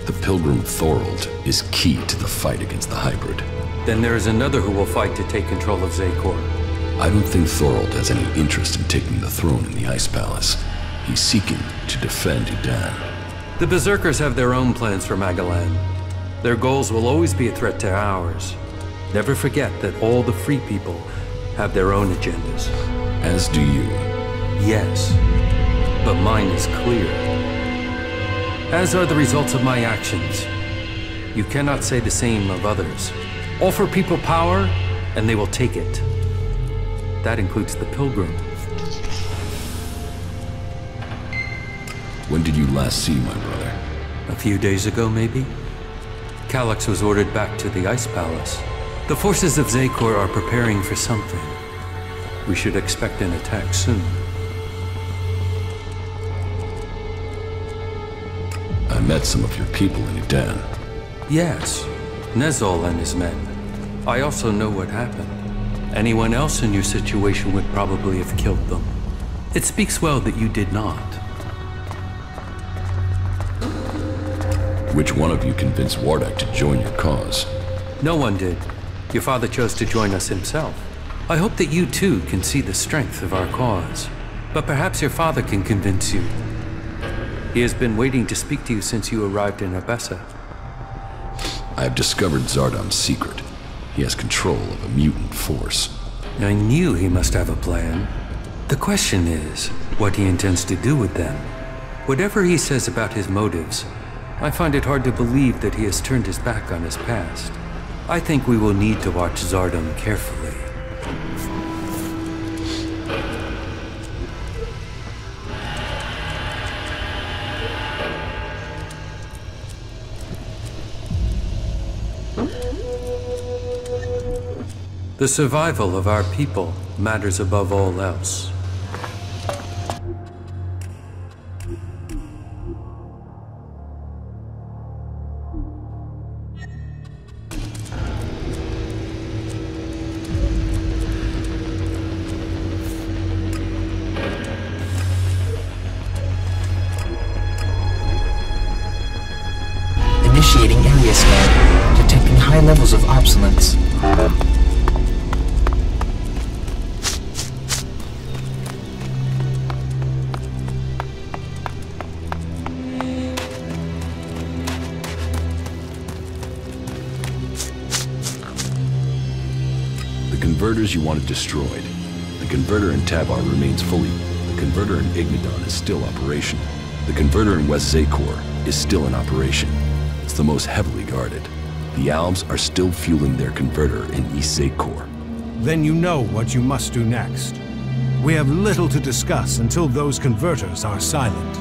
The Pilgrim Thorold is key to the fight against the hybrid. Then there is another who will fight to take control of Zakor. I don't think Thorold has any interest in taking the throne in the Ice Palace. He's seeking to defend Udan. The Berserkers have their own plans for Magalan. Their goals will always be a threat to ours. Never forget that all the free people have their own agendas. As do you. Yes, but mine is clear. As are the results of my actions. You cannot say the same of others. Offer people power, and they will take it. That includes the Pilgrim. When did you last see my brother? A few days ago, maybe? Calyx was ordered back to the Ice Palace. The forces of Zakor are preparing for something. We should expect an attack soon. I met some of your people in Udan. Yes, Nezol and his men. I also know what happened. Anyone else in your situation would probably have killed them. It speaks well that you did not. Which one of you convinced Wardak to join your cause? No one did. Your father chose to join us himself. I hope that you too can see the strength of our cause. But perhaps your father can convince you. He has been waiting to speak to you since you arrived in Abessa. I have discovered Zardam's secret. He has control of a mutant force. I knew he must have a plan. The question is, what he intends to do with them. Whatever he says about his motives, I find it hard to believe that he has turned his back on his past. I think we will need to watch Zardam carefully. The survival of our people matters above all else. Initiating area scan, detecting high levels of obsolescence. The converters you wanted destroyed. The converter in Tabar remains fully. The converter in Ignadon is still operational. The converter in West Zakor is still in operation. It's the most heavily guarded. The Alps are still fueling their converter in East Zakor. Then you know what you must do next. We have little to discuss until those converters are silent.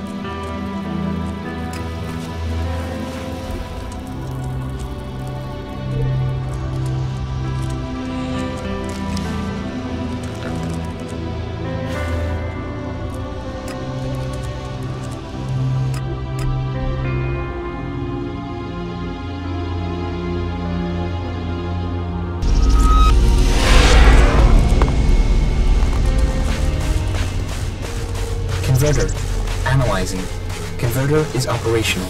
Converter. Analyzing. Converter is operational.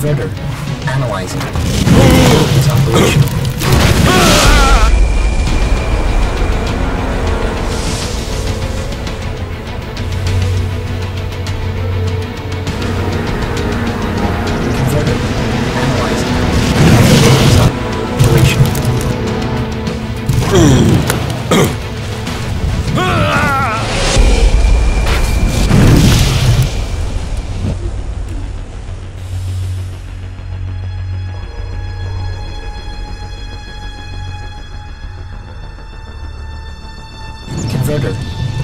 Converter. Analyzing. Converter is operational. Converter.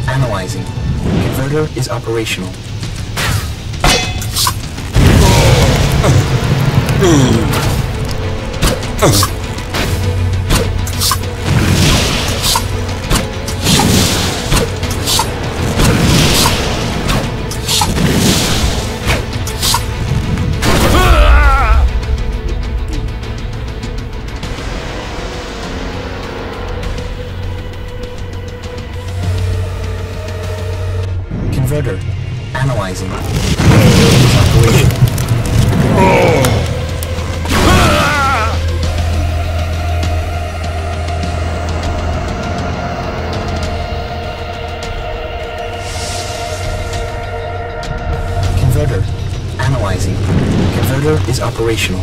Analyzing. Converter is operational. Converter. Analyzing. Converter is operational. Converter. Analyzing. Converter is operational. Converter. Analyzing. Converter is operational.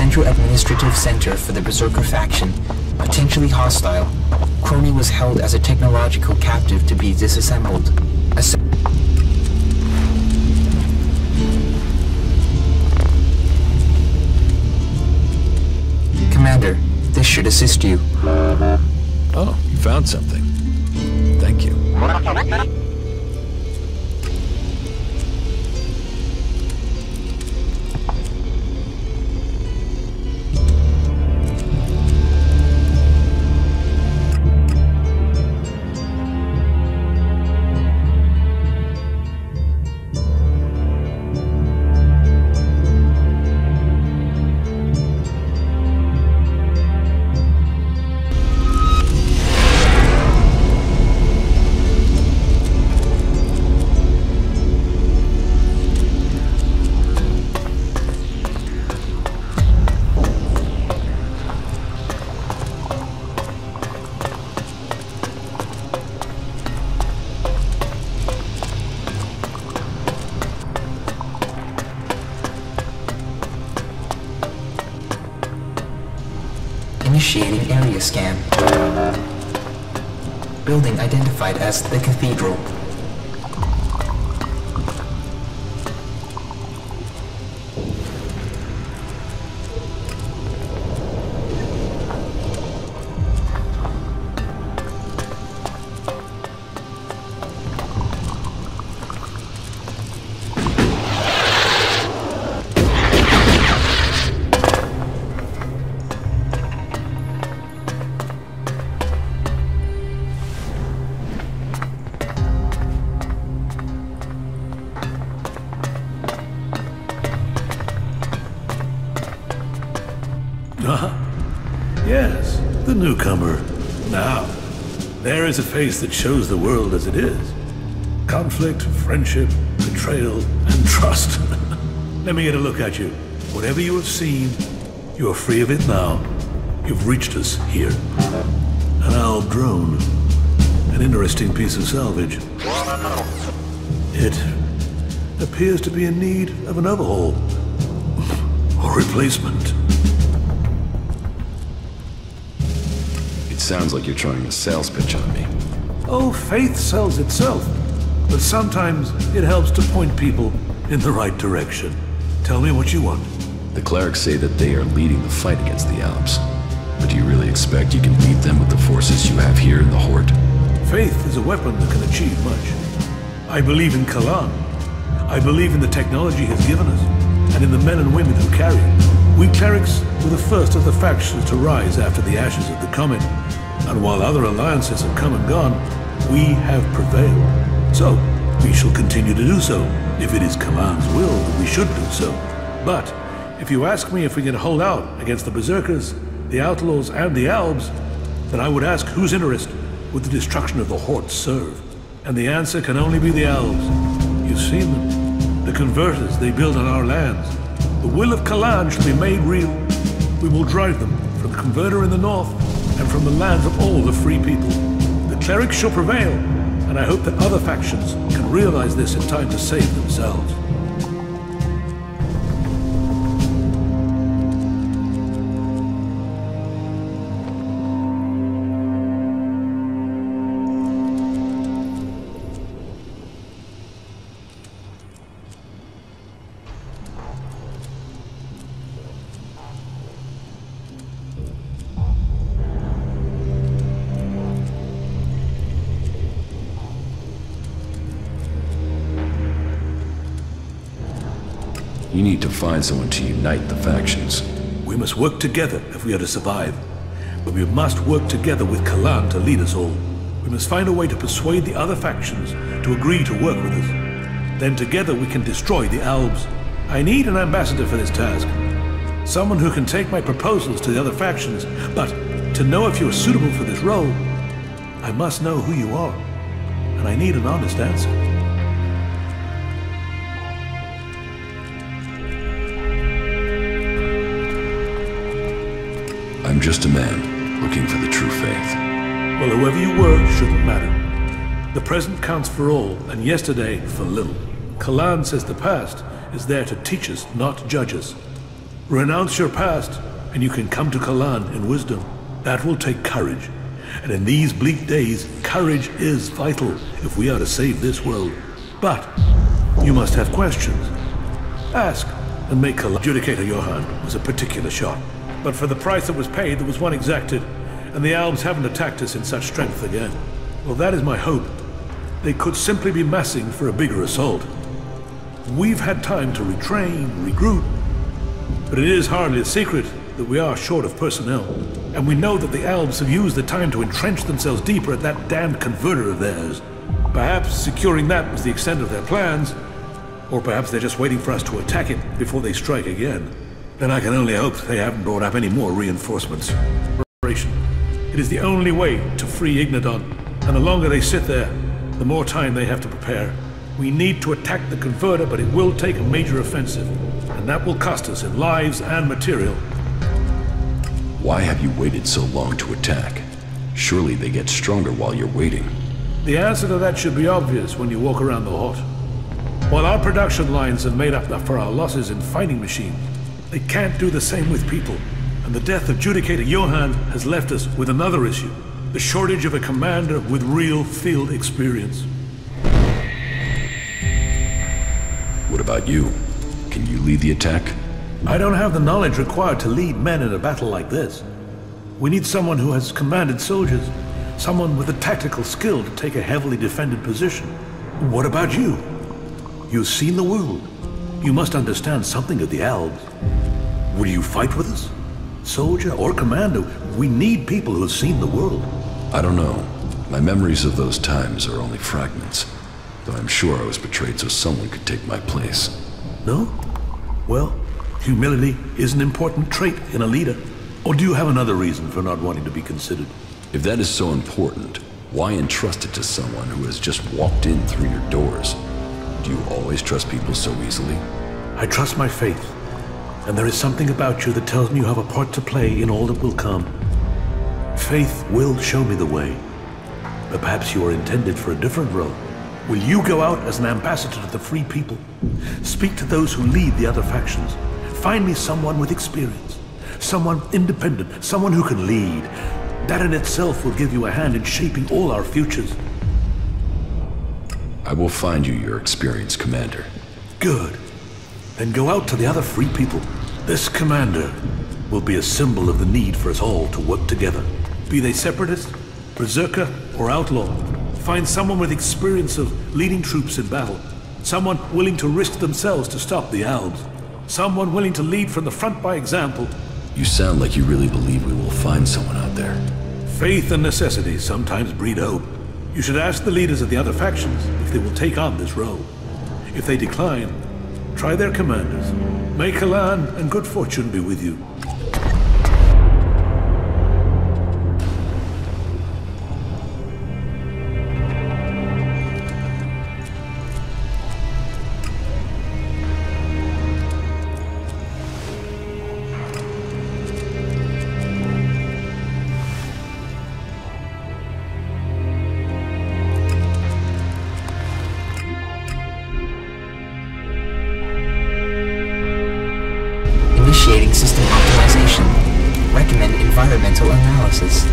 central administrative center for the Berserker faction, potentially hostile. Crony was held as a technological captive to be disassembled. Commander, this should assist you. Oh, you found something. Thank you. Initiating area scan. Building identified as the Cathedral. Yes, the newcomer. Now, there is a face that shows the world as it is. Conflict, friendship, betrayal, and trust. Let me get a look at you. Whatever you have seen, you are free of it now. You've reached us here. An owl drone. An interesting piece of salvage. It appears to be in need of an overhaul. Or replacement. Sounds like you're trying a sales pitch on me. Oh, faith sells itself. But sometimes it helps to point people in the right direction. Tell me what you want. The clerics say that they are leading the fight against the Alps. But do you really expect you can beat them with the forces you have here in the Horde? Faith is a weapon that can achieve much. I believe in Kalan. I believe in the technology he's given us, and in the men and women who carry it. We clerics were the first of the factions to rise after the ashes of the Comet. And while other alliances have come and gone, we have prevailed. So, we shall continue to do so, if it is Kalan's will that we should do so. But, if you ask me if we can hold out against the Berserkers, the Outlaws, and the Albs, then I would ask whose interest would the destruction of the Horde serve? And the answer can only be the Albs. You've seen them. The converters they build on our lands. The will of Kalan shall be made real. We will drive them from the converter in the north, and from the lands of all the free people. The clerics shall prevail, and I hope that other factions can realize this in time to save themselves. You need to find someone to unite the factions. We must work together if we are to survive. But we must work together with Kalan to lead us all. We must find a way to persuade the other factions to agree to work with us. Then together we can destroy the Albs. I need an ambassador for this task. Someone who can take my proposals to the other factions, but to know if you are suitable for this role, I must know who you are. And I need an honest answer. I'm just a man, looking for the true faith. Well, whoever you were shouldn't matter. The present counts for all, and yesterday for little. Kalan says the past is there to teach us, not judge us. Renounce your past, and you can come to Kalan in wisdom. That will take courage. And in these bleak days, courage is vital if we are to save this world. But you must have questions. Ask, and make Kalan. Adjudicator Johann was a particular shot. But for the price that was paid, there was one exacted, and the Albs haven't attacked us in such strength again. Well, that is my hope. They could simply be massing for a bigger assault. We've had time to retrain, regroup, but it is hardly a secret that we are short of personnel. And we know that the Albs have used the time to entrench themselves deeper at that damned converter of theirs. Perhaps securing that was the extent of their plans, or perhaps they're just waiting for us to attack it before they strike again. Then I can only hope they haven't brought up any more reinforcements. It is the only way to free Ignadon, and the longer they sit there, the more time they have to prepare. We need to attack the converter, but it will take a major offensive, and that will cost us in lives and material. Why have you waited so long to attack? Surely they get stronger while you're waiting. The answer to that should be obvious when you walk around the hut. While our production lines have made up for our losses in fighting machines, they can't do the same with people. And the death of Judicator Johann has left us with another issue. The shortage of a commander with real field experience. What about you? Can you lead the attack? I don't have the knowledge required to lead men in a battle like this. We need someone who has commanded soldiers, someone with the tactical skill to take a heavily defended position. What about you? You've seen the world. You must understand something of the Albs. Will you fight with us? Soldier or commander, we need people who have seen the world. I don't know. My memories of those times are only fragments, though I'm sure I was betrayed so someone could take my place. No? Well, humility is an important trait in a leader. Or do you have another reason for not wanting to be considered? If that is so important, why entrust it to someone who has just walked in through your doors? Do you always trust people so easily? I trust my faith, and there is something about you that tells me you have a part to play in all that will come. Faith will show me the way, but perhaps you are intended for a different role. Will you go out as an ambassador to the free people? Speak to those who lead the other factions. Find me someone with experience, someone independent, someone who can lead. That in itself will give you a hand in shaping all our futures. I will find you your experienced commander. Good. Then go out to the other free people. This commander will be a symbol of the need for us all to work together. Be they separatist, berserker, or outlaw. Find someone with experience of leading troops in battle. Someone willing to risk themselves to stop the Albs. Someone willing to lead from the front by example. You sound like you really believe we will find someone out there. Faith and necessity sometimes breed hope. You should ask the leaders of the other factions if they will take on this role. If they decline, try their commanders. May Kalan and good fortune be with you. Initiating system optimization. Recommend environmental analysis.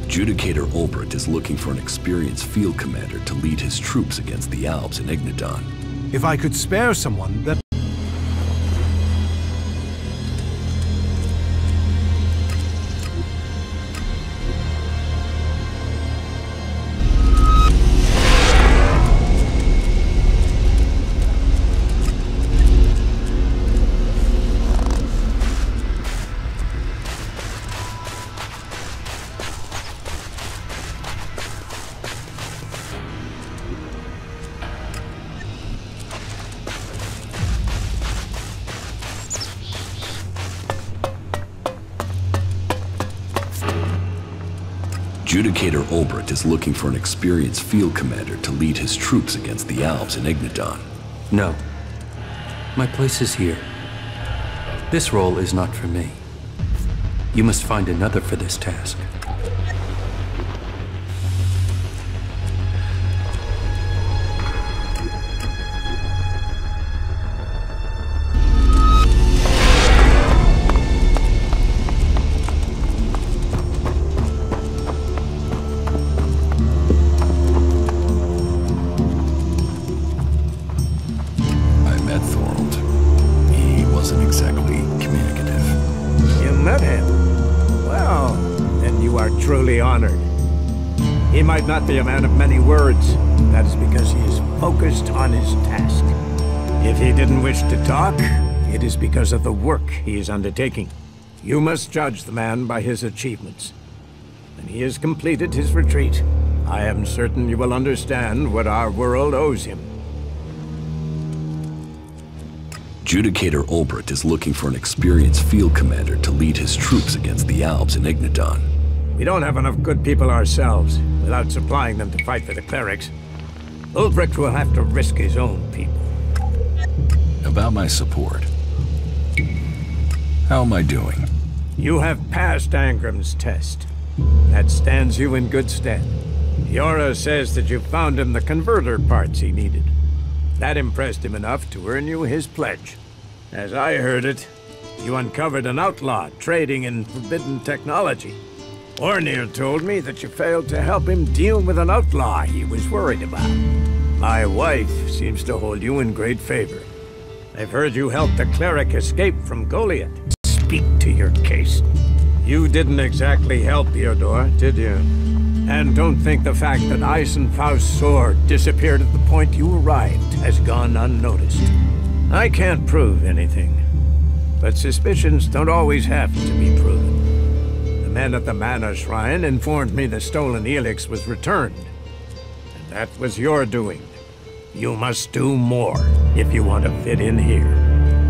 Judicator Ulbrit is looking for an experienced field commander to lead his troops against the Albs in Ignadon. If I could spare someone, that... Judicator Ulbrit is looking for an experienced field commander to lead his troops against the Alps in Ignadon. No. My place is here. This role is not for me. You must find another for this task. He might not be a man of many words. That is because he is focused on his task. If he didn't wish to talk, it is because of the work he is undertaking. You must judge the man by his achievements. When he has completed his retreat, I am certain you will understand what our world owes him. Judicator Ulbrit is looking for an experienced field commander to lead his troops against the Alps in Ignadon. We don't have enough good people ourselves, without supplying them to fight for the clerics. Ulbricht will have to risk his own people. About my support. How am I doing? You have passed Angram's test. That stands you in good stead. Yora says that you found him the converter parts he needed. That impressed him enough to earn you his pledge. As I heard it, you uncovered an outlaw trading in forbidden technology. Ornir told me that you failed to help him deal with an outlaw he was worried about. My wife seems to hold you in great favor. I've heard you helped the cleric escape from Goliath. Speak to your case. You didn't exactly help Eodor, did you? And don't think the fact that Eisenfaust's sword disappeared at the point you arrived has gone unnoticed. I can't prove anything, but suspicions don't always have to be proven. The men at the Mana Shrine informed me the stolen ELEX was returned. And that was your doing. You must do more if you want to fit in here.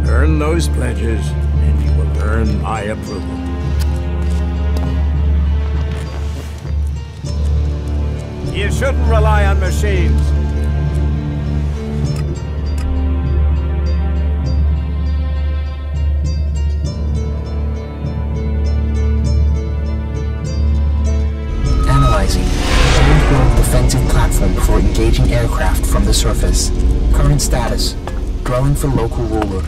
Earn those pledges, and you will earn my approval. You shouldn't rely on machines. Old-world defensive platform before engaging aircraft from the surface. Current status: growing for local ruler.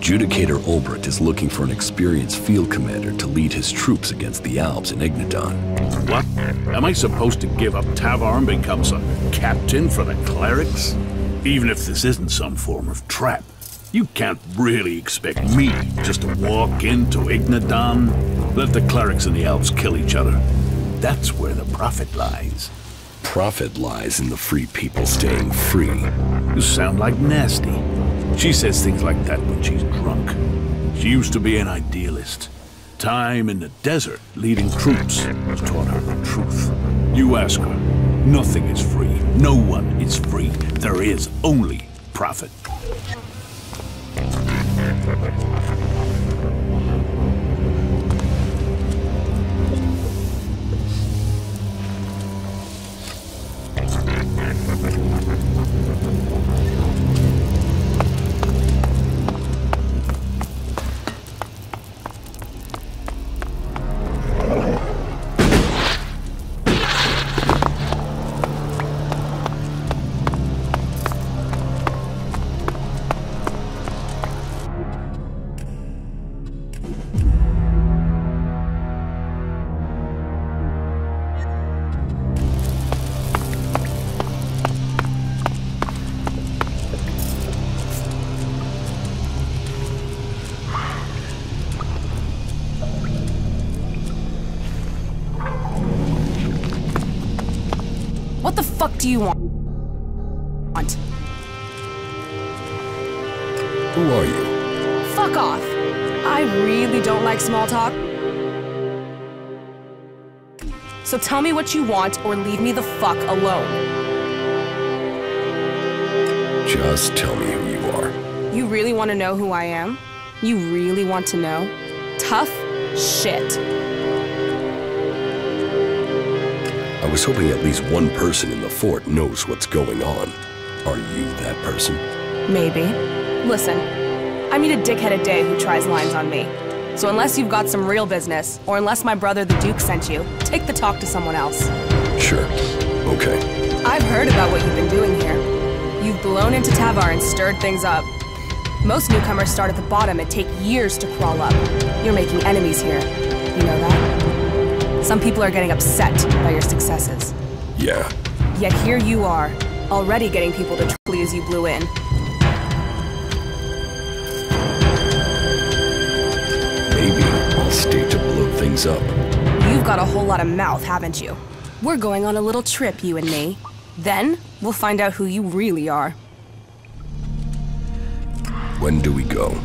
Judicator Ulbrit is looking for an experienced field commander to lead his troops against the Alps in Ignadon. What? Am I supposed to give up Tavar and become some captain for the clerics? Even if this isn't some form of trap, you can't really expect me just to walk into Ignadon, let the clerics and the elves kill each other. That's where the profit lies. Profit lies in the free people staying free. You sound like Nasty. She says things like that when she's drunk. She used to be an idealist. Time in the desert leading troops has taught her the truth. You ask her, nothing is free. No one is free. There is only profit. What the fuck do you want? Who are you? Fuck off. I really don't like small talk. So tell me what you want or leave me the fuck alone. Just tell me who you are. You really want to know who I am? You really want to know? Tough shit. I was hoping at least one person in the fort knows what's going on. Are you that person? Maybe. Listen, I meet a dickhead a day who tries lines on me. So unless you've got some real business, or unless my brother the Duke sent you, take the talk to someone else. Sure. Okay. I've heard about what you've been doing here. You've blown into Tavar and stirred things up. Most newcomers start at the bottom and take years to crawl up. You're making enemies here. You know that? Some people are getting upset by your successes. Yeah. Yet here you are, already getting people to truly as you blew in. Maybe I'll stay to blow things up. You've got a whole lot of mouth, haven't you? We're going on a little trip, you and me. Then, we'll find out who you really are. When do we go?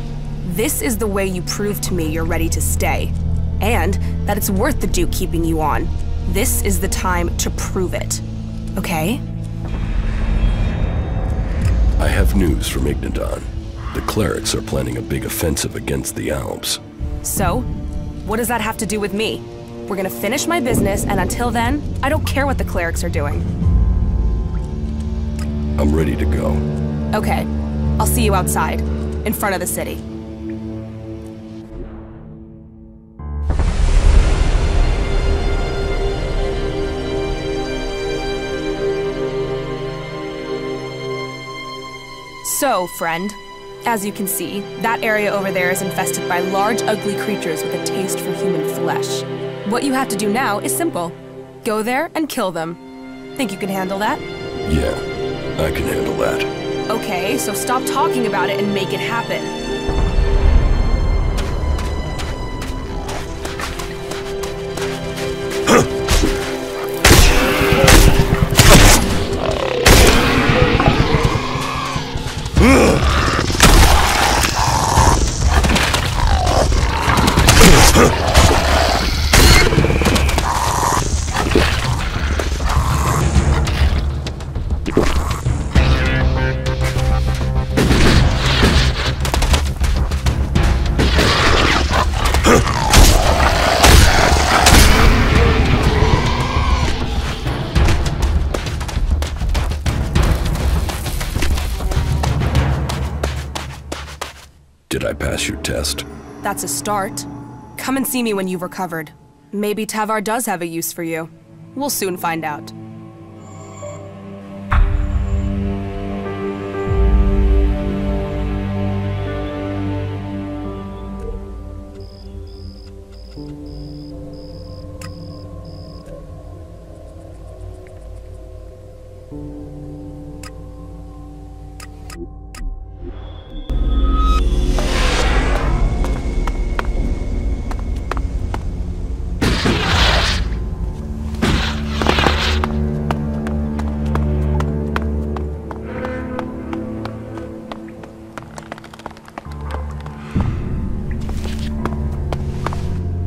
This is the way you prove to me you're ready to stay. And that it's worth the Duke keeping you on. This is the time to prove it. Okay? I have news from Ignadon. The clerics are planning a big offensive against the Alps. So, what does that have to do with me? We're gonna finish my business, and until then, I don't care what the clerics are doing. I'm ready to go. Okay, I'll see you outside, in front of the city. So, friend, as you can see, that area over there is infested by large, ugly creatures with a taste for human flesh. What you have to do now is simple. Go there and kill them. Think you can handle that? Yeah, I can handle that. Okay, so stop talking about it and make it happen. Did I pass your test? That's a start. Come and see me when you've recovered. Maybe Tavar does have a use for you. We'll soon find out.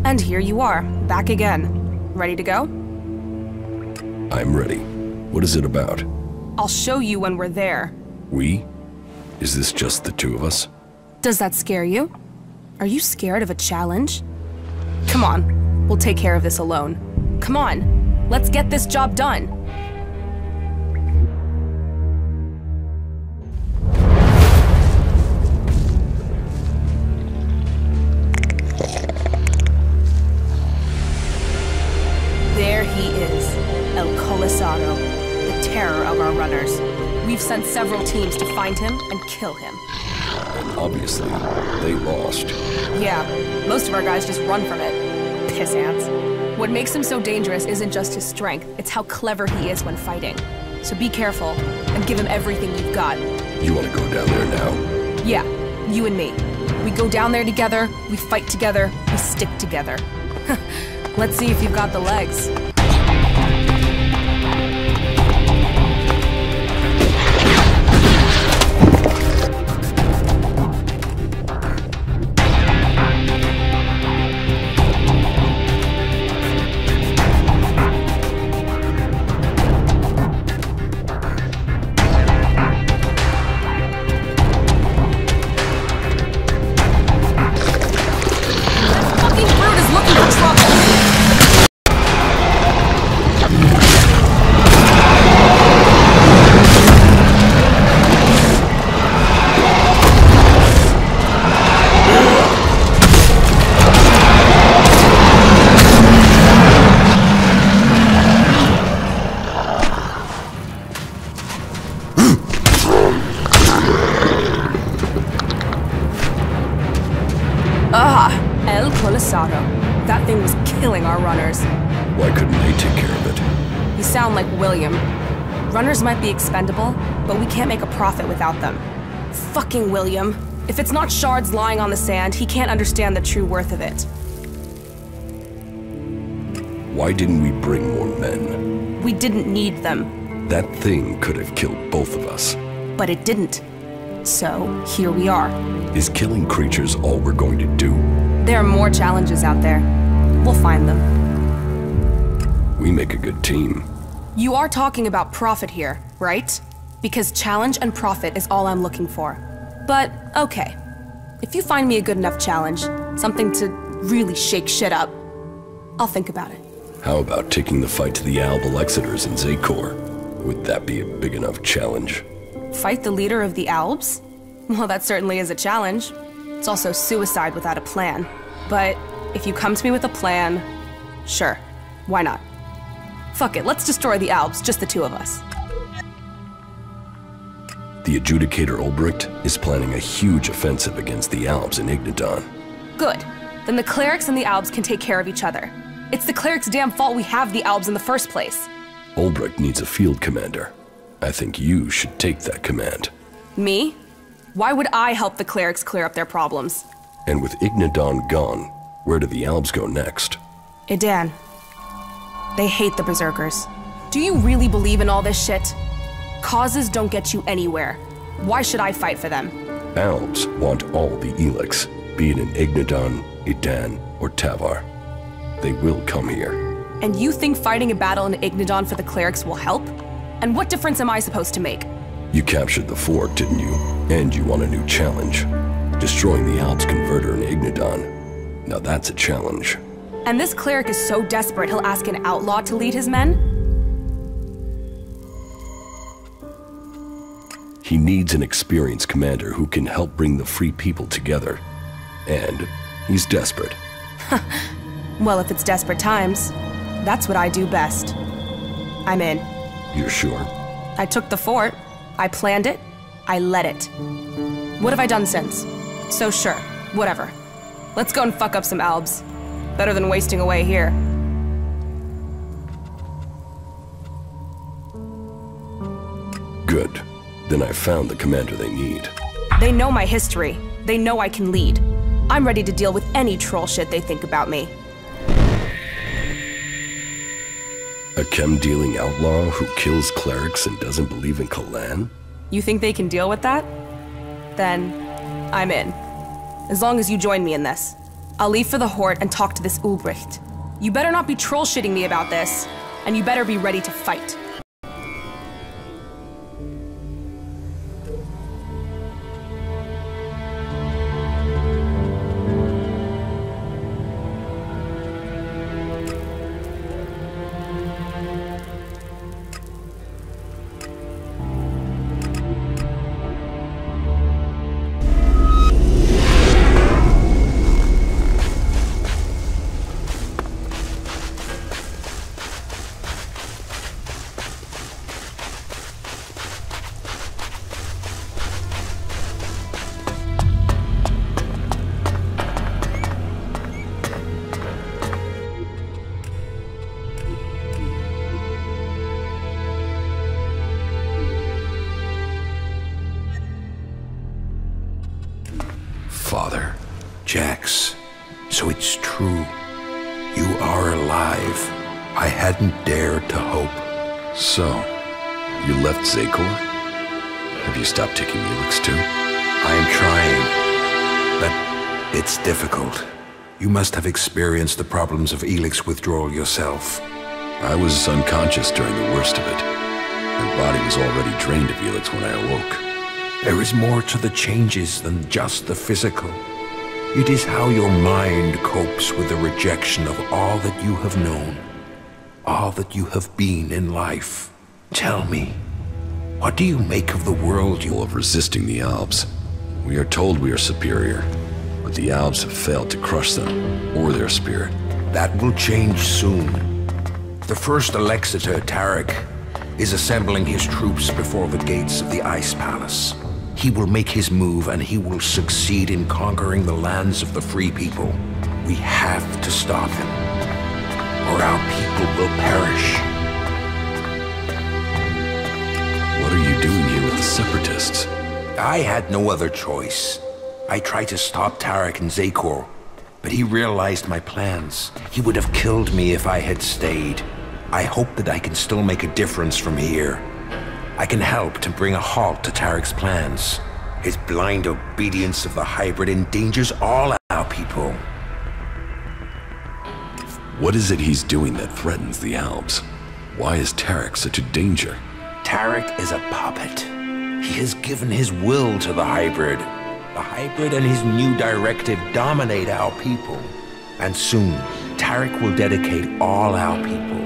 And here you are, back again. Ready to go? I'm ready. What is it about? I'll show you when we're there. We? Is this just the two of us? Does that scare you? Are you scared of a challenge? Come on, we'll take care of this alone. Come on, let's get this job done. There he is, El Colisado, the terror of our runners. We've sent several teams to find him and kill him. And obviously, they lost. Yeah, most of our guys just run from it. Piss ants. What makes him so dangerous isn't just his strength, it's how clever he is when fighting. So be careful, and give him everything you've got. You want to go down there now? Yeah, you and me. We go down there together, we fight together, we stick together. Let's see if you've got the legs. El Colisado. That thing was killing our runners. Why couldn't they take care of it? You sound like William. Runners might be expendable, but we can't make a profit without them. Fucking William. If it's not shards lying on the sand, he can't understand the true worth of it. Why didn't we bring more men? We didn't need them. That thing could have killed both of us. But it didn't. So, here we are. Is killing creatures all we're going to do? There are more challenges out there. We'll find them. We make a good team. You are talking about profit here, right? Because challenge and profit is all I'm looking for. But, okay. If you find me a good enough challenge, something to really shake shit up, I'll think about it. How about taking the fight to the Alb Elexiters in Zakor? Would that be a big enough challenge? Fight the leader of the Albs? Well, that certainly is a challenge. It's also suicide without a plan. But if you come to me with a plan, sure, why not? Fuck it, let's destroy the Albs, just the two of us. The Adjudicator Ulbricht is planning a huge offensive against the Albs in Ignadon. Good. Then the clerics and the Albs can take care of each other. It's the clerics' damn fault we have the Albs in the first place. Ulbricht needs a field commander. I think you should take that command. Me? Why would I help the clerics clear up their problems? And with Ignadon gone, where do the Albs go next? Idan. They hate the Berserkers. Do you really believe in all this shit? Causes don't get you anywhere. Why should I fight for them? Albs want all the ELEX, be it in Ignadon, Idan, or Tavar. They will come here. And you think fighting a battle in Ignadon for the clerics will help? And what difference am I supposed to make? You captured the fort, didn't you? And you want a new challenge. Destroying the Albs converter in Ignadon. Now that's a challenge. And this cleric is so desperate he'll ask an outlaw to lead his men? He needs an experienced commander who can help bring the free people together. And he's desperate. Well, if it's desperate times, that's what I do best. I'm in. You're sure? I took the fort. I planned it. I led it. What have I done since? So sure, whatever. Let's go and fuck up some Albs. Better than wasting away here. Good. Then I found the commander they need. They know my history. They know I can lead. I'm ready to deal with any troll shit they think about me. A chem-dealing outlaw who kills clerics and doesn't believe in Kalan? You think they can deal with that? Then, I'm in. As long as you join me in this. I'll leave for the Hort and talk to this Ulbricht. You better not be troll-shitting me about this, and you better be ready to fight. Father. Jax, so it's true. You are alive. I hadn't dared to hope. So, you left Zakor? Have you stopped taking ELEX too? I am trying, but it's difficult. You must have experienced the problems of ELEX withdrawal yourself. I was unconscious during the worst of it. My body was already drained of ELEX when I awoke. There is more to the changes than just the physical. It is how your mind copes with the rejection of all that you have known, all that you have been in life. Tell me, what do you make of the world you... Of resisting the Albs. We are told we are superior, but the Albs have failed to crush them, or their spirit. That will change soon. The first Alexitor, Tarek, is assembling his troops before the gates of the Ice Palace. He will make his move and he will succeed in conquering the lands of the free people. We have to stop him, or our people will perish. What are you doing here with the Separatists? I had no other choice. I tried to stop Tarek and Zakor, but he realized my plans. He would have killed me if I had stayed. I hope that I can still make a difference from here. I can help to bring a halt to Tarek's plans. His blind obedience of the hybrid endangers all our people. What is it he's doing that threatens the Albs? Why is Tarek such a danger? Tarek is a puppet. He has given his will to the hybrid. The hybrid and his new directive dominate our people. And soon, Tarek will dedicate all our people,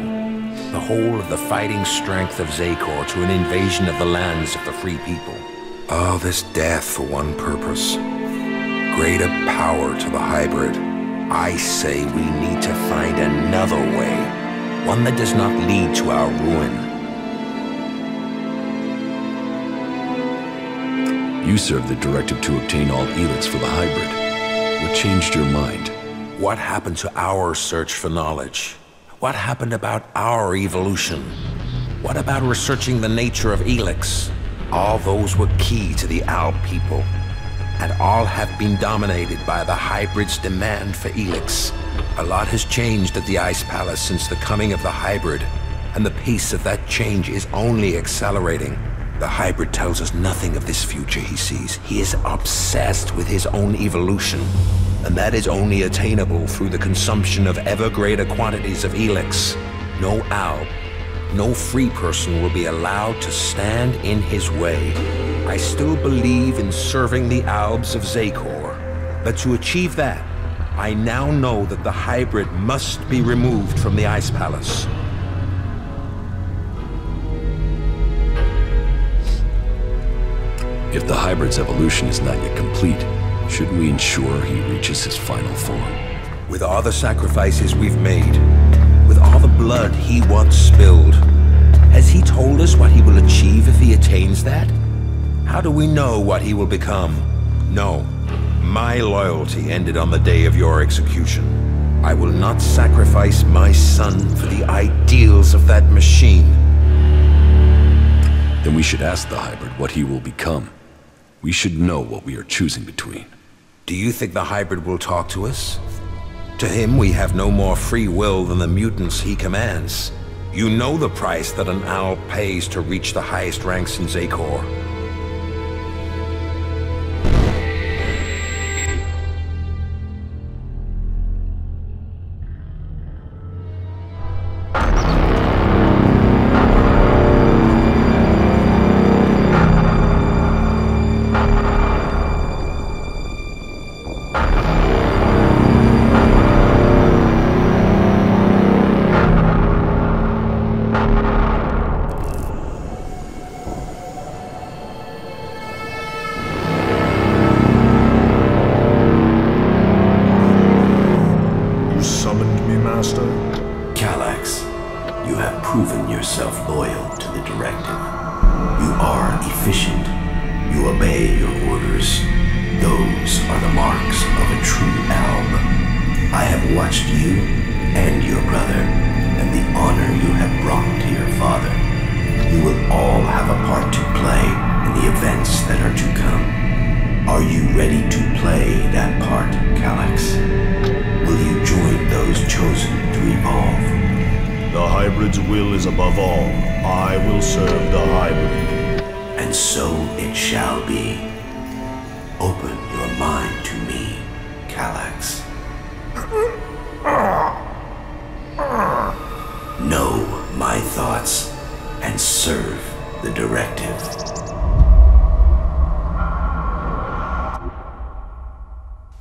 the whole of the fighting strength of Zakor, to an invasion of the lands of the free people. All this death for one purpose. Greater power to the hybrid. I say we need to find another way. One that does not lead to our ruin. You served the directive to obtain all ELEX for the hybrid. What changed your mind? What happened to our search for knowledge? What happened about our evolution? What about researching the nature of ELEX? All those were key to the Alb people. And all have been dominated by the hybrid's demand for ELEX. A lot has changed at the Ice Palace since the coming of the hybrid, and the pace of that change is only accelerating. The hybrid tells us nothing of this future he sees. He is obsessed with his own evolution, and that is only attainable through the consumption of ever greater quantities of ELEX. No Alb, no free person will be allowed to stand in his way. I still believe in serving the Albs of Zakor, but to achieve that, I now know that the hybrid must be removed from the Ice Palace. If the hybrid's evolution is not yet complete, shouldn't we ensure he reaches his final form? With all the sacrifices we've made, with all the blood he once spilled, has he told us what he will achieve if he attains that? How do we know what he will become? No. My loyalty ended on the day of your execution. I will not sacrifice my son for the ideals of that machine. Then we should ask the hybrid what he will become. We should know what we are choosing between. Do you think the hybrid will talk to us? To him, we have no more free will than the mutants he commands. You know the price that an Alb pays to reach the highest ranks in Zakor.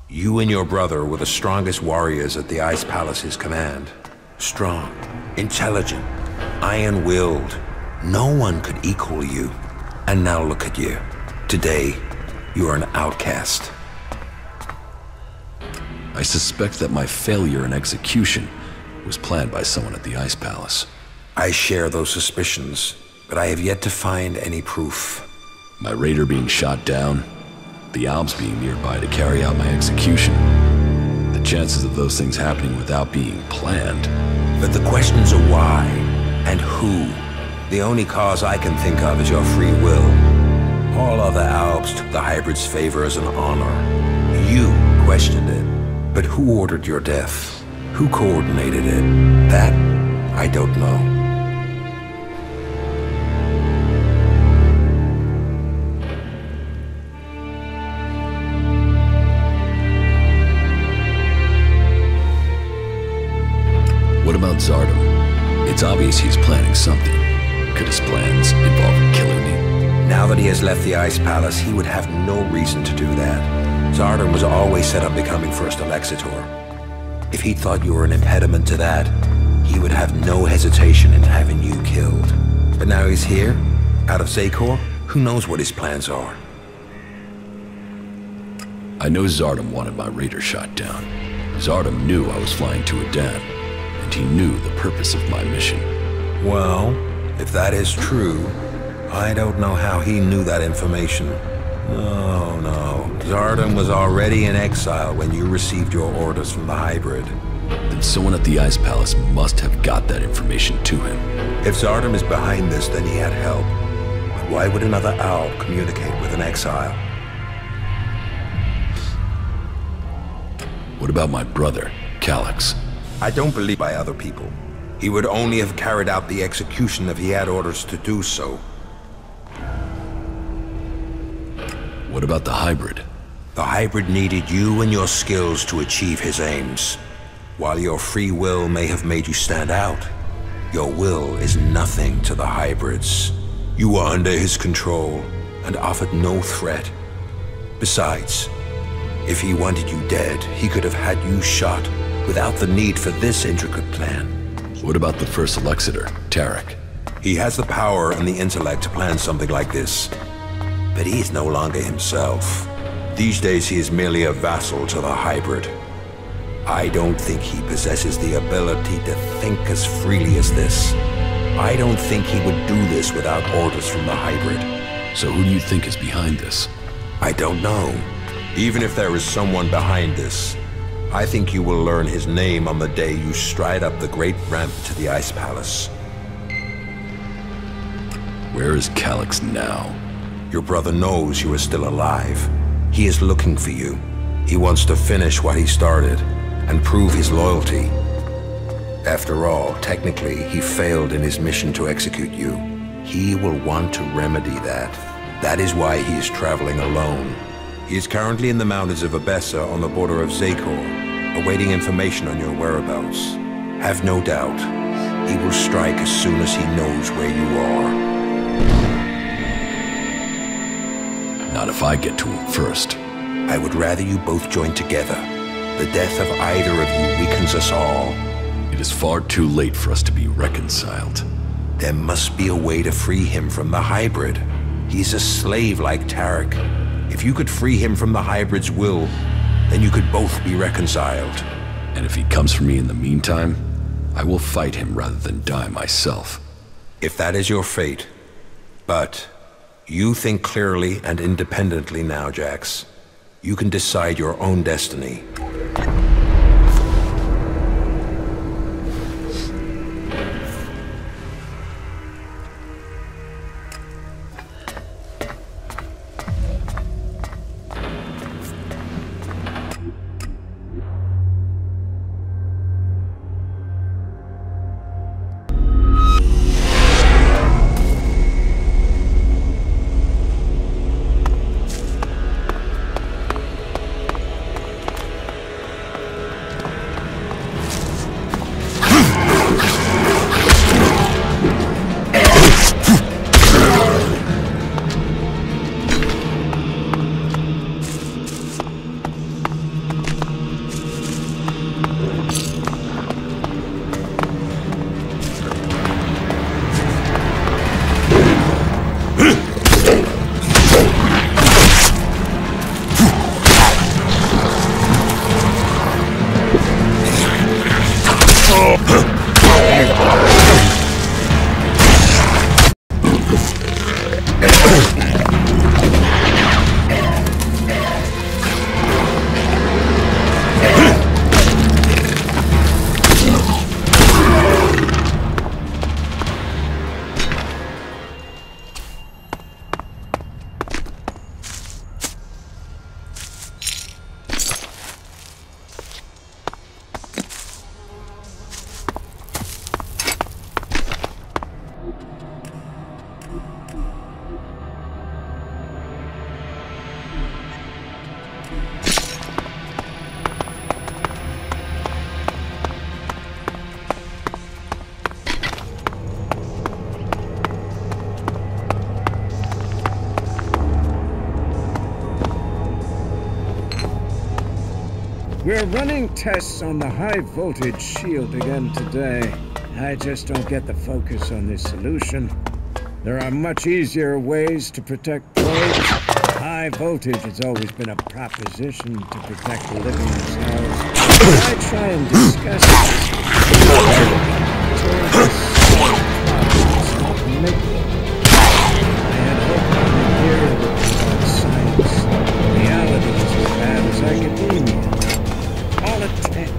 You and your brother were the strongest warriors at the Ice Palace's command. Strong, intelligent, iron-willed. No one could equal you. And now look at you. Today, you are an outcast. I suspect that my failure in execution was planned by someone at the Ice Palace. I share those suspicions, but I have yet to find any proof. My raider being shot down, the Alps being nearby to carry out my execution. The chances of those things happening without being planned. But the questions are why and who. The only cause I can think of is your free will. All other Alps took the hybrid's favor as an honor. You questioned it. But who ordered your death? Who coordinated it? That, I don't know. What about Zardom? It's obvious he's planning something. Could his plans involve killing me? Now that he has left the Ice Palace, he would have no reason to do that. Zardom was always set on becoming First Elexitor. If he thought you were an impediment to that, he would have no hesitation in having you killed. But now he's here, out of Zakor, who knows what his plans are? I know Zardom wanted my raider shot down. Zardom knew I was flying to Adan, and he knew the purpose of my mission. Well, if that is true, I don't know how he knew that information. No. Zardom was already in exile when you received your orders from the hybrid. Then someone at the Ice Palace must have got that information to him. If Zardom is behind this, then he had help. But why would another Alp communicate with an exile? What about my brother, Calyx? I don't believe by other people. He would only have carried out the execution if he had orders to do so. What about the hybrid? The hybrid needed you and your skills to achieve his aims. While your free will may have made you stand out, your will is nothing to the hybrids. You were under his control and offered no threat. Besides, if he wanted you dead, he could have had you shot without the need for this intricate plan. What about the First Elexitor, Tarek? He has the power and the intellect to plan something like this. But he is no longer himself. These days he is merely a vassal to the hybrid. I don't think he possesses the ability to think as freely as this. I don't think he would do this without orders from the hybrid. So who do you think is behind this? I don't know. Even if there is someone behind this, I think you will learn his name on the day you stride up the great ramp to the Ice Palace. Where is Calyx now? Your brother knows you are still alive. He is looking for you. He wants to finish what he started and prove his loyalty. After all, technically, he failed in his mission to execute you. He will want to remedy that. That is why he is traveling alone. He is currently in the mountains of Abessa on the border of Zakor, awaiting information on your whereabouts. Have no doubt, he will strike as soon as he knows where you are. Not if I get to him first. I would rather you both join together. The death of either of you weakens us all. It is far too late for us to be reconciled. There must be a way to free him from the hybrid. He's a slave like Tarek. If you could free him from the hybrid's will, then you could both be reconciled. And if he comes for me in the meantime, I will fight him rather than die myself. If that is your fate. But you think clearly and independently now, Jax. You can decide your own destiny. We're running tests on the high-voltage shield again today. I just don't get the focus on this solution. There are much easier ways to protect probes. High voltage has always been a proposition to protect the living cells. I try and discuss this. I had hoped I would hear about science. Reality is as bad as academia. All it takes.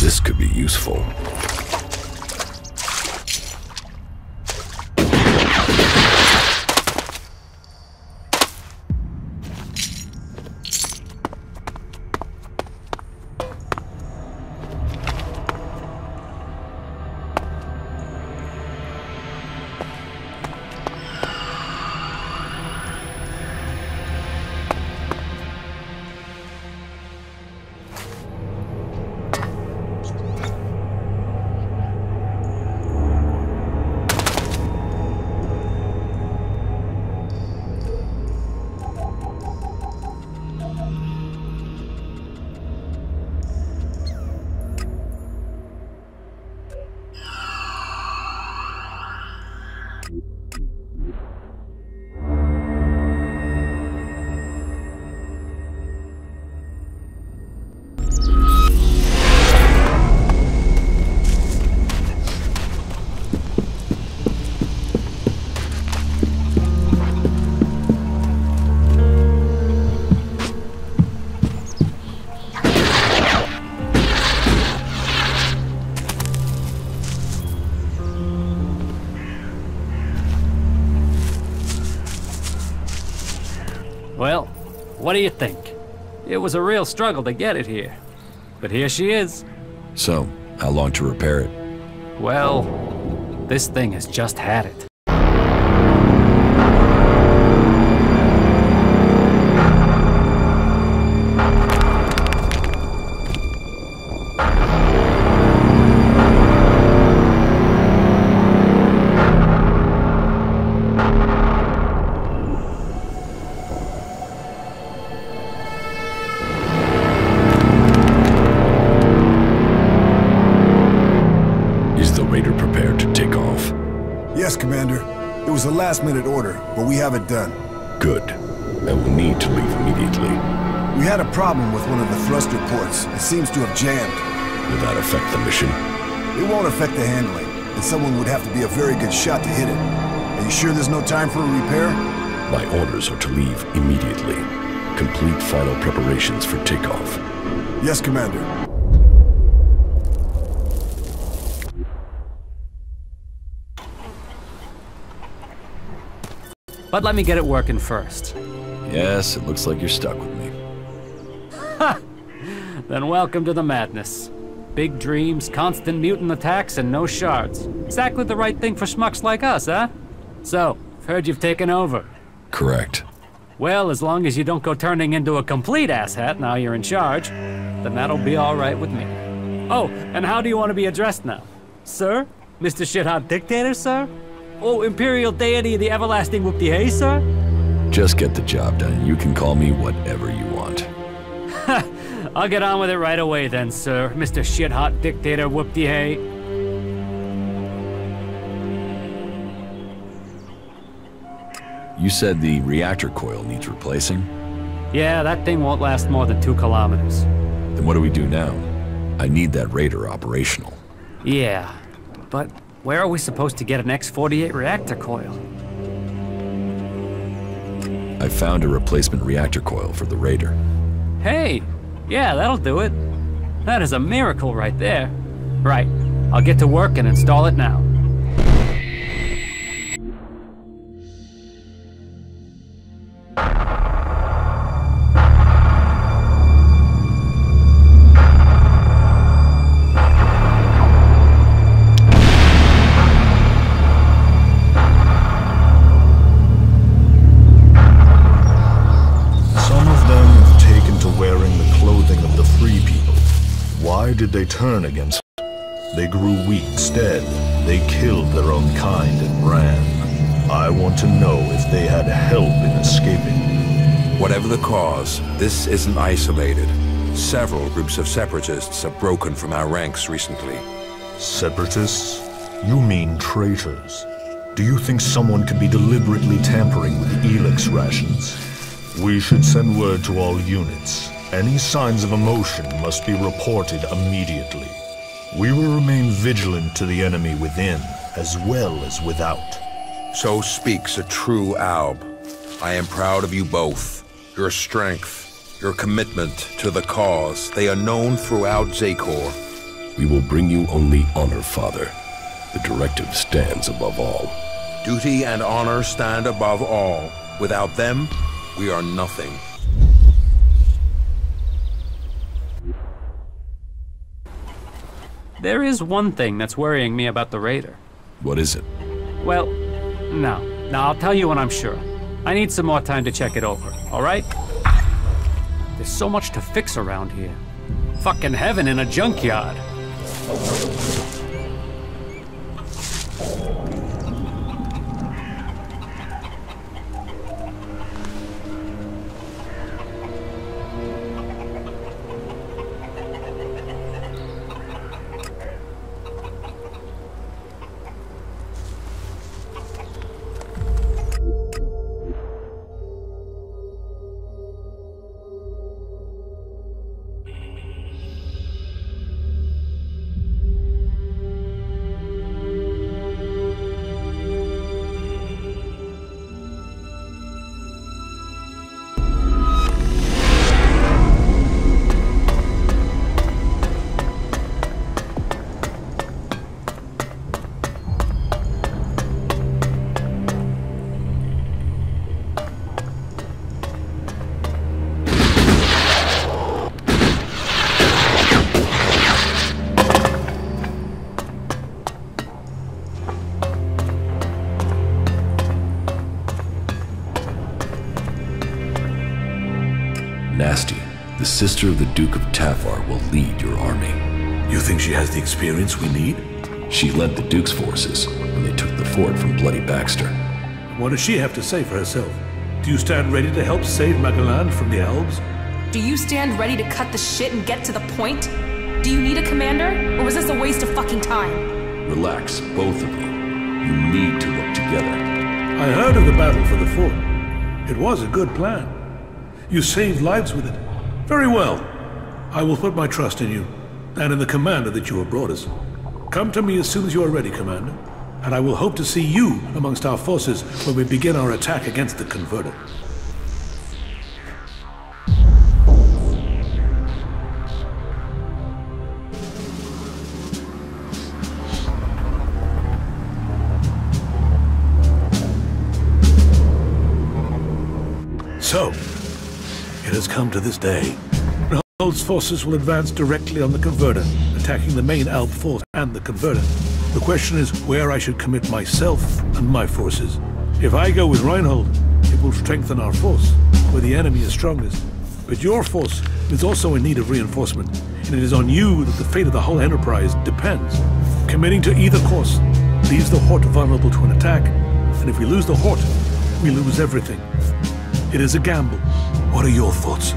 This could be useful. Well, what do you think? It was a real struggle to get it here. But here she is. So, how long to repair it? Well, this thing has just had it. Yes, Commander. It was a last-minute order, but we have it done. Good. I will need to leave immediately. We had a problem with one of the thruster ports. It seems to have jammed. Will that affect the mission? It won't affect the handling, and someone would have to be a very good shot to hit it. Are you sure there's no time for a repair? My orders are to leave immediately. Complete final preparations for takeoff. Yes, Commander. But let me get it working first. Yes, it looks like you're stuck with me. Ha! Then welcome to the madness. Big dreams, constant mutant attacks, and no shards. Exactly the right thing for schmucks like us, huh? So, I've heard you've taken over. Correct. Well, as long as you don't go turning into a complete asshat now you're in charge, then that'll be all right with me. Oh, and how do you want to be addressed now? Sir? Mr. Shithot Dictator, sir? Oh, Imperial Deity of the Everlasting Whoop-de-Hay, sir? Just get the job done. You can call me whatever you want. I'll get on with it right away then, sir. Mr. Shithot Dictator Whoop-de-Hay. You said the reactor coil needs replacing? Yeah, that thing won't last more than 2 kilometers. Then what do we do now? I need that Raider operational. Yeah, but where are we supposed to get an X-48 reactor coil? I found a replacement reactor coil for the Raider. Hey, yeah, that'll do it. That is a miracle right there. Right, I'll get to work and install it now. Why did they turn against us? They grew weak instead. They killed their own kind and ran. I want to know if they had help in escaping. Whatever the cause, this isn't isolated. Several groups of separatists have broken from our ranks recently. Separatists? You mean traitors. Do you think someone could be deliberately tampering with the ELEX rations? We should send word to all units. Any signs of emotion must be reported immediately. We will remain vigilant to the enemy within, as well as without. So speaks a true Alb. I am proud of you both. Your strength, your commitment to the cause, they are known throughout Zakor. We will bring you only honor, Father. The directive stands above all. Duty and honor stand above all. Without them, we are nothing. There is one thing that's worrying me about the Raider. What is it? Well, no, I'll tell you when I'm sure. I need some more time to check it over, all right? There's so much to fix around here. Fucking heaven in a junkyard. Nasty, the sister of the Duke of Tafar, will lead your army. You think she has the experience we need? She led the Duke's forces when they took the fort from Bloody Baxter. What does she have to say for herself? Do you stand ready to help save Magalan from the elves? Do you stand ready to cut the shit and get to the point? Do you need a commander, or was this a waste of fucking time? Relax, both of you. You need to work together. I heard of the battle for the fort. It was a good plan. You saved lives with it. Very well. I will put my trust in you, and in the commander that you have brought us. Come to me as soon as you are ready, Commander, and I will hope to see you amongst our forces when we begin our attack against the Converter. So, it has come to this day. Reinhold's forces will advance directly on the Converter, attacking the main Alb force and the Converter. The question is where I should commit myself and my forces. If I go with Reinhold, it will strengthen our force, where the enemy is strongest. But your force is also in need of reinforcement, and it is on you that the fate of the whole enterprise depends. Committing to either course leaves the Hort vulnerable to an attack, and if we lose the Hort, we lose everything. It is a gamble. What are your thoughts?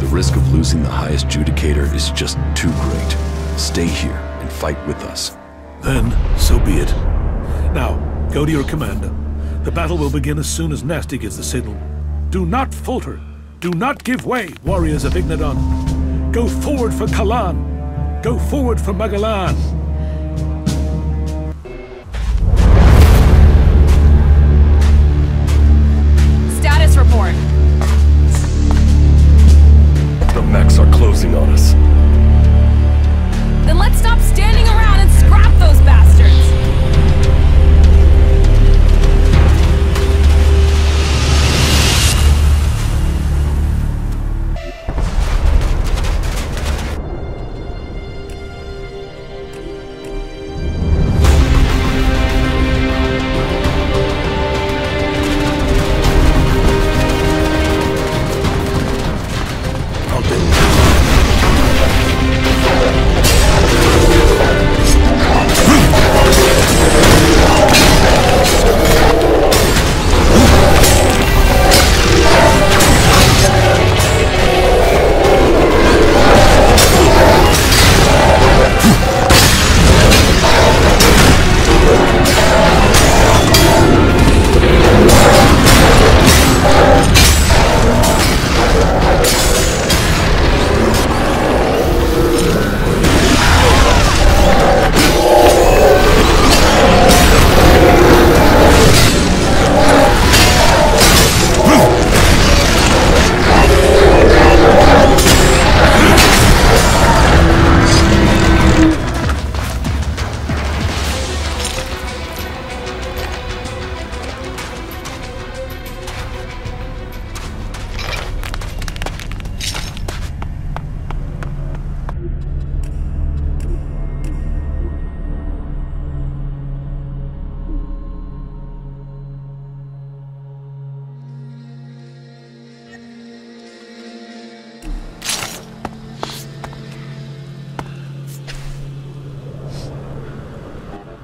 The risk of losing the highest judicator is just too great. Stay here and fight with us. Then, so be it. Now, go to your commander. The battle will begin as soon as Nasty gets the signal. Do not falter. Do not give way, warriors of Ignadon. Go forward for Kalan. Go forward for Magalan. Status report. The mechs are closing on us. Then let's stop standing around and scrap those bastards!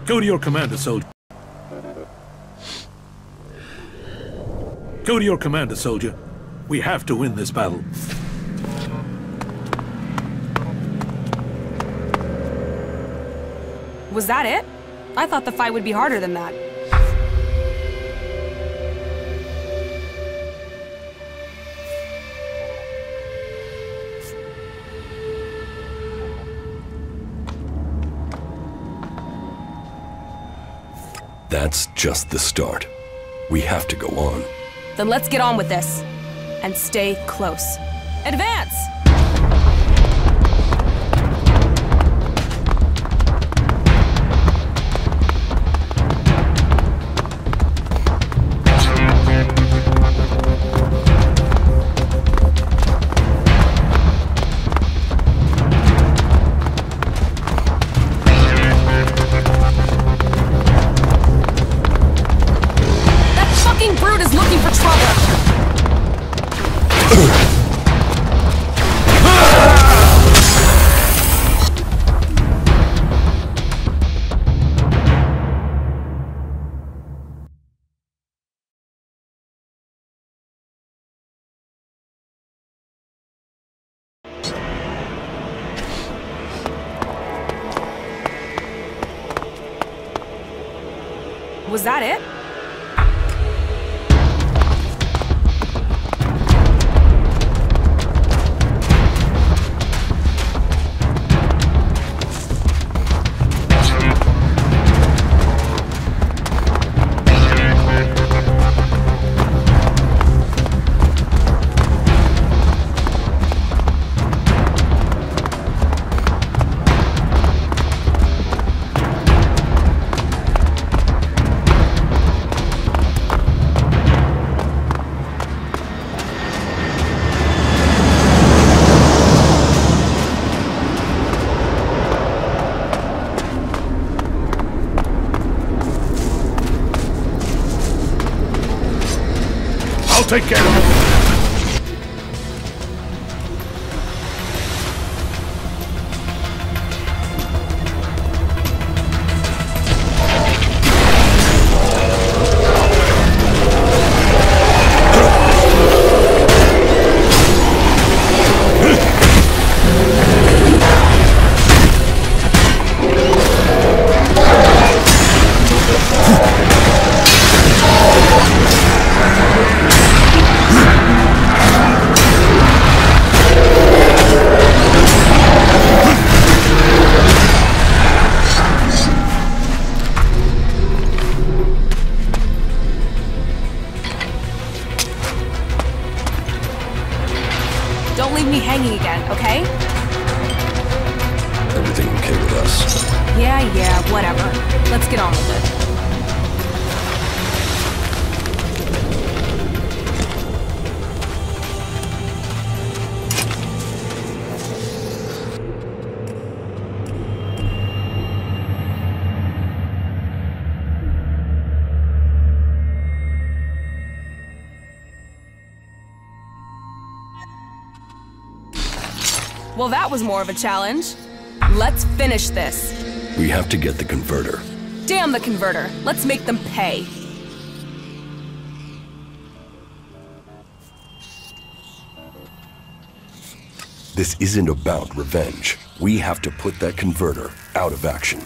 Go to your commander, soldier. Go to your commander, soldier. We have to win this battle. Was that it? I thought the fight would be harder than that. That's just the start. We have to go on. Then let's get on with this. And stay close. Advance! Was that it? I'll take care of it. Don't leave me hanging again, okay? Everything okay with us? Yeah, whatever. Let's get on with it. Well, that was more of a challenge. Let's finish this. We have to get the converter. Damn the converter. Let's make them pay. This isn't about revenge. We have to put that converter out of action.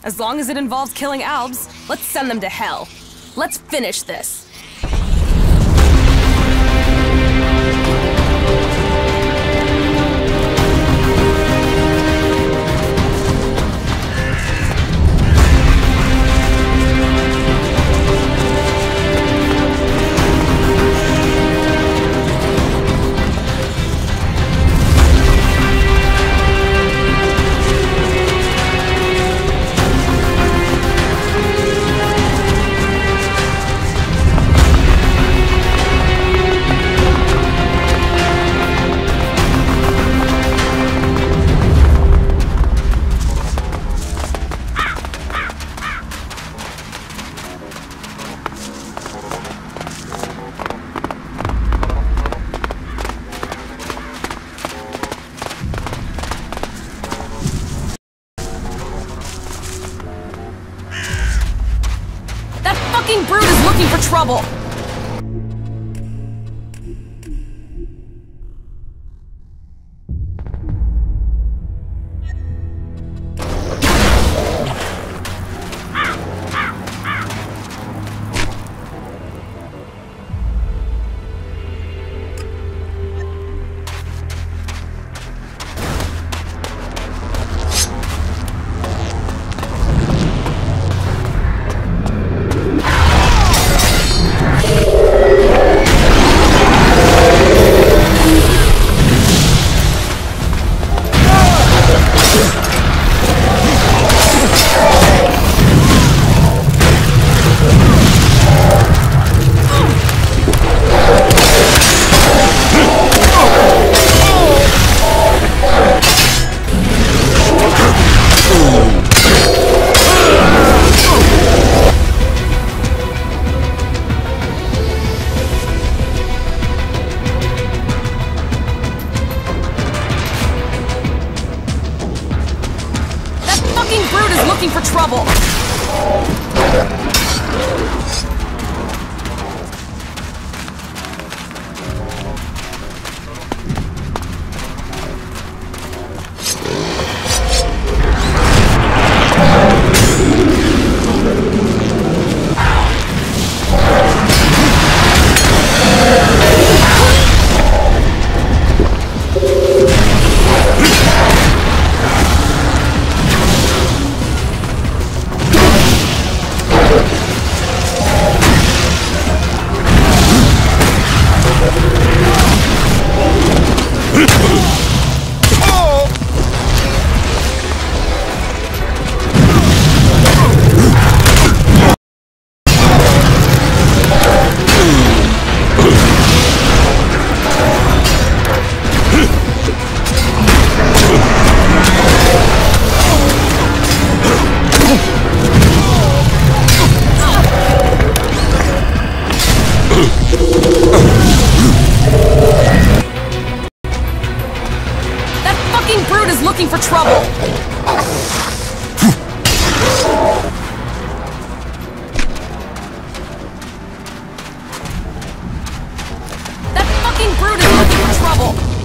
As long as it involves killing Albs, let's send them to hell. Let's finish this. Fucking brute is looking for trouble! Looking for trouble! fucking brute is looking for trouble! That fucking brute is looking for trouble!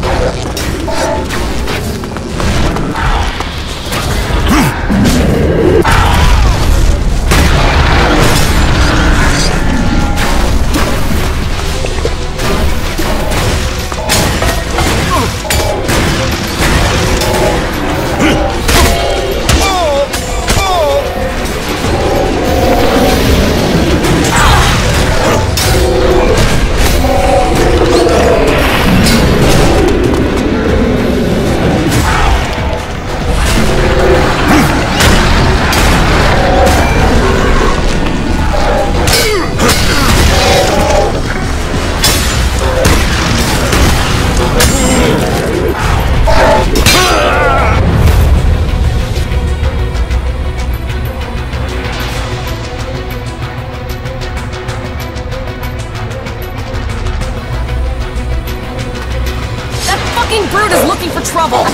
Brute is looking for trouble!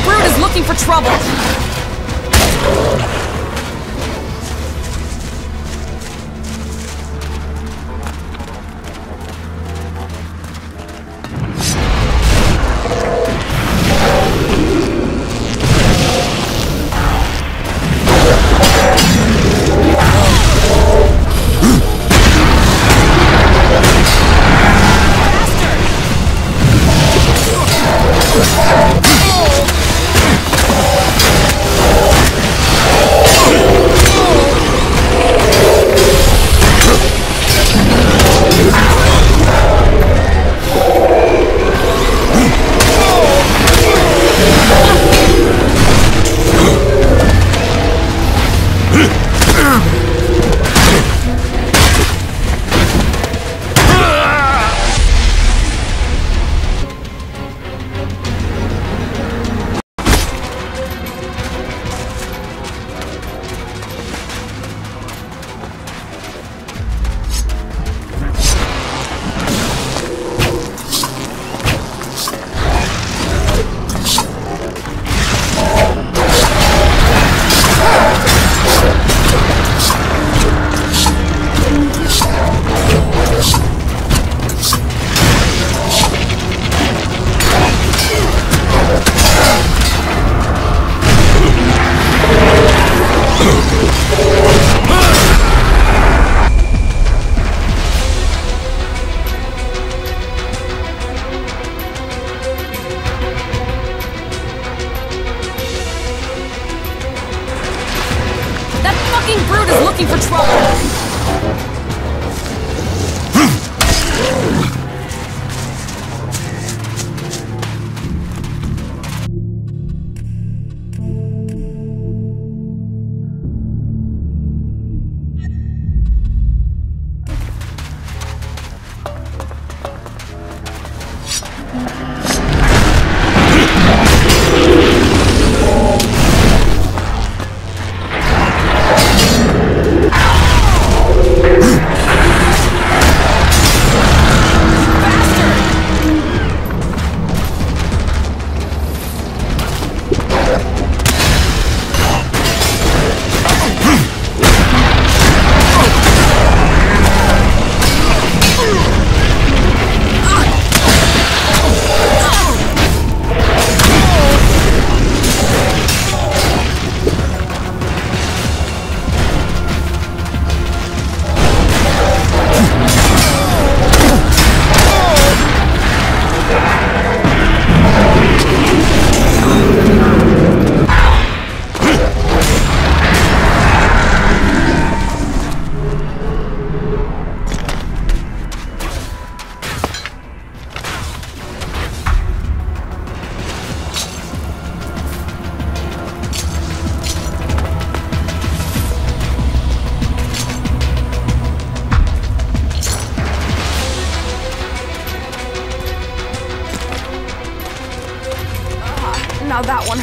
Brute is looking for trouble! Brute is looking for trouble!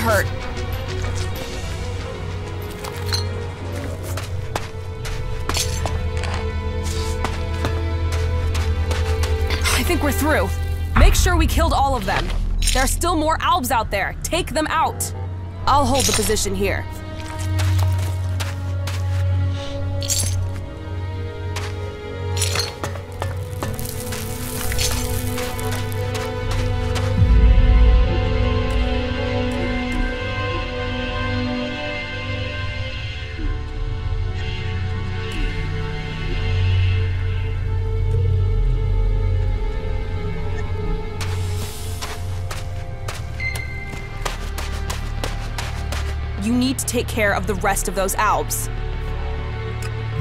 hurt. I think we're through. Make sure we killed all of them. There are still more Albs out there. Take them out. I'll hold the position here. You need to take care of the rest of those Albs.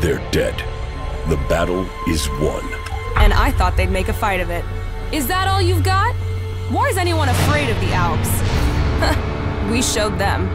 They're dead. The battle is won. And I thought they'd make a fight of it. Is that all you've got? Why is anyone afraid of the Albs? We showed them.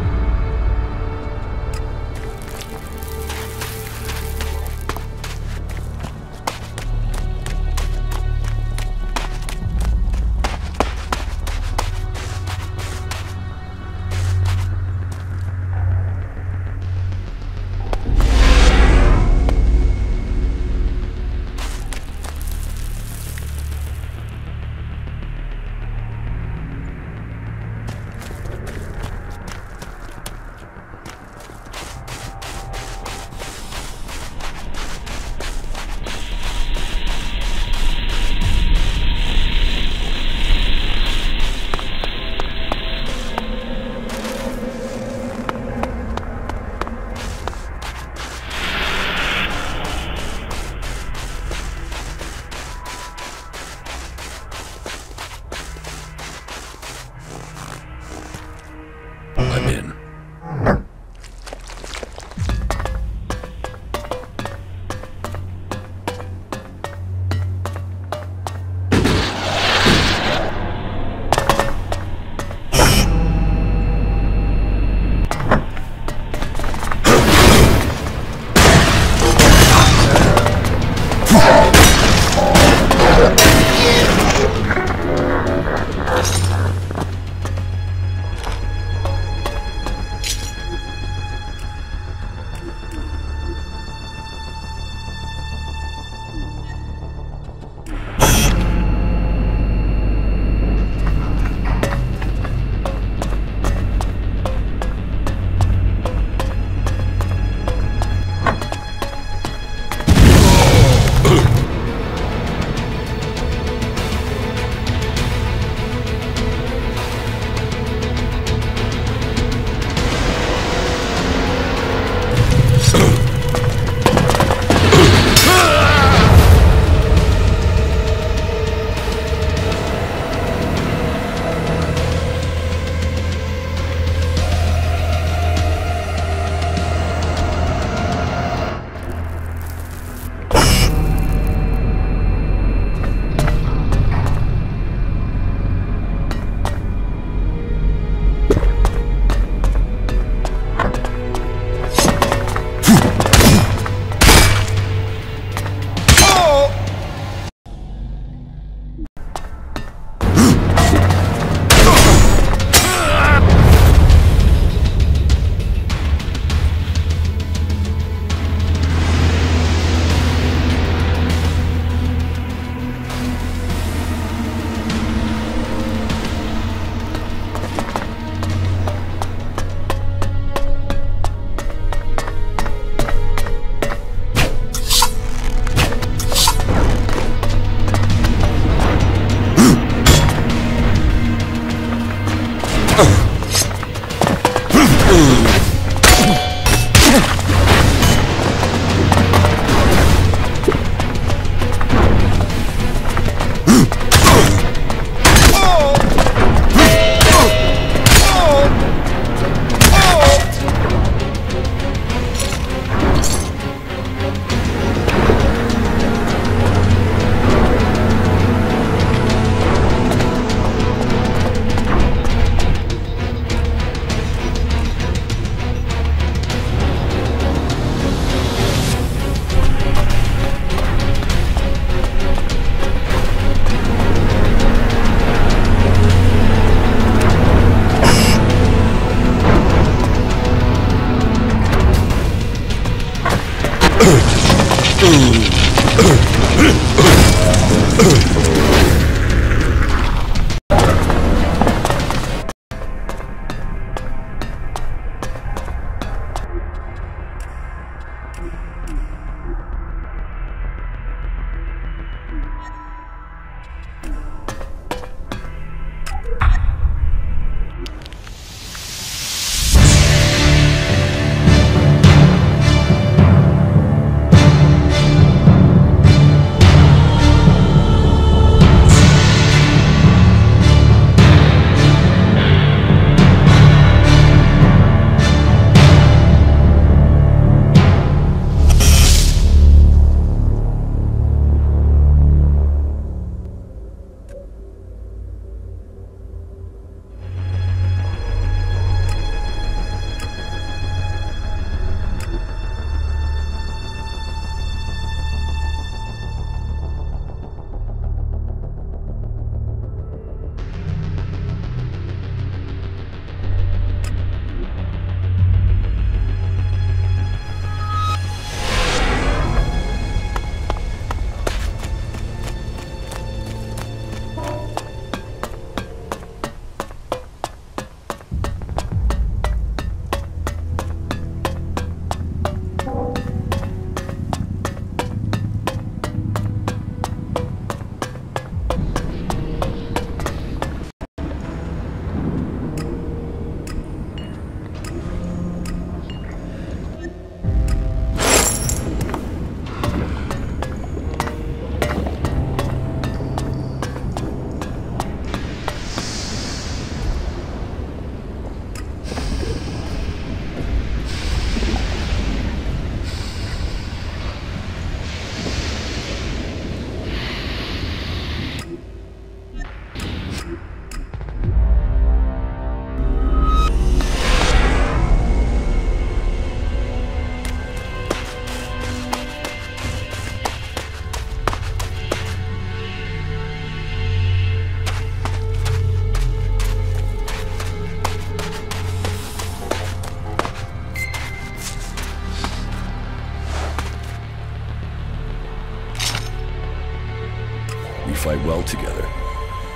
We fight well together.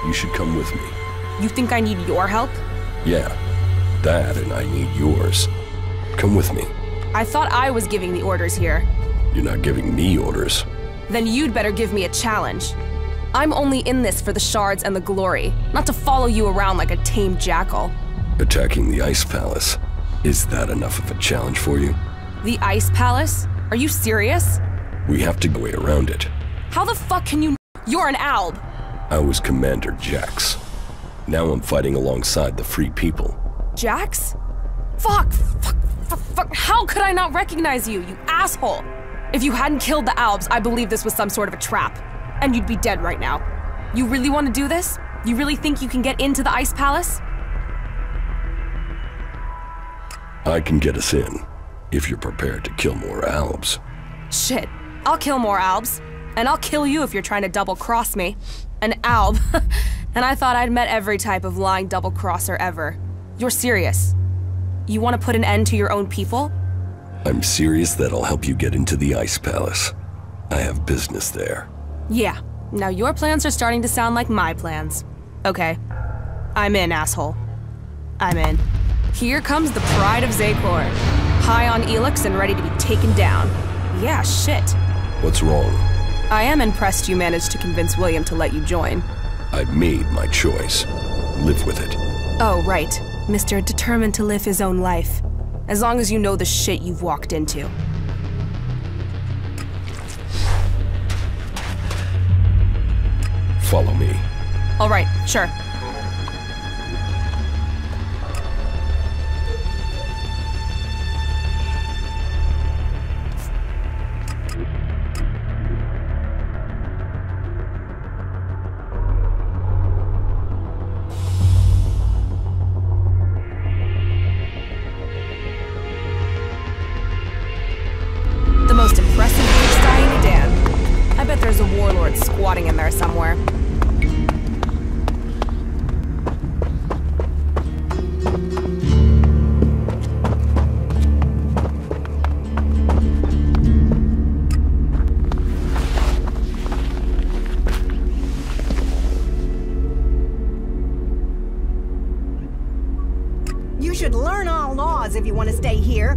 You should come with me. You think I need your help? Yeah, that and I need yours. Come with me. I thought I was giving the orders here. You're not giving me orders. Then you'd better give me a challenge. I'm only in this for the shards and the glory, not to follow you around like a tame jackal. Attacking the Ice Palace. Is that enough of a challenge for you? The Ice Palace? Are you serious? We have to go way around it. How the fuck can you— You're an alb! I was Commander Jax. Now I'm fighting alongside the Free People. Jax? Fuck! How could I not recognize you, you asshole? If you hadn't killed the Albs, I believe this was some sort of a trap. And you'd be dead right now. You really want to do this? You really think you can get into the Ice Palace? I can get us in, if you're prepared to kill more Albs. Shit. I'll kill more Albs. And I'll kill you if you're trying to double-cross me. An Alb. And I thought I'd met every type of lying double-crosser ever. You're serious? You want to put an end to your own people? I'm serious that I'll help you get into the Ice Palace. I have business there. Yeah. Now your plans are starting to sound like my plans. Okay. I'm in, asshole. I'm in. Here comes the pride of Zakor. High on ELEX and ready to be taken down. Yeah, shit. What's wrong? I am impressed you managed to convince William to let you join. I've made my choice. Live with it. Oh, right. Mr. Determined to live his own life. As long as you know the shit you've walked into. Follow me. All right, sure. The most impressive pigsty in Edan. I bet there's a warlord squatting in there somewhere. stay here.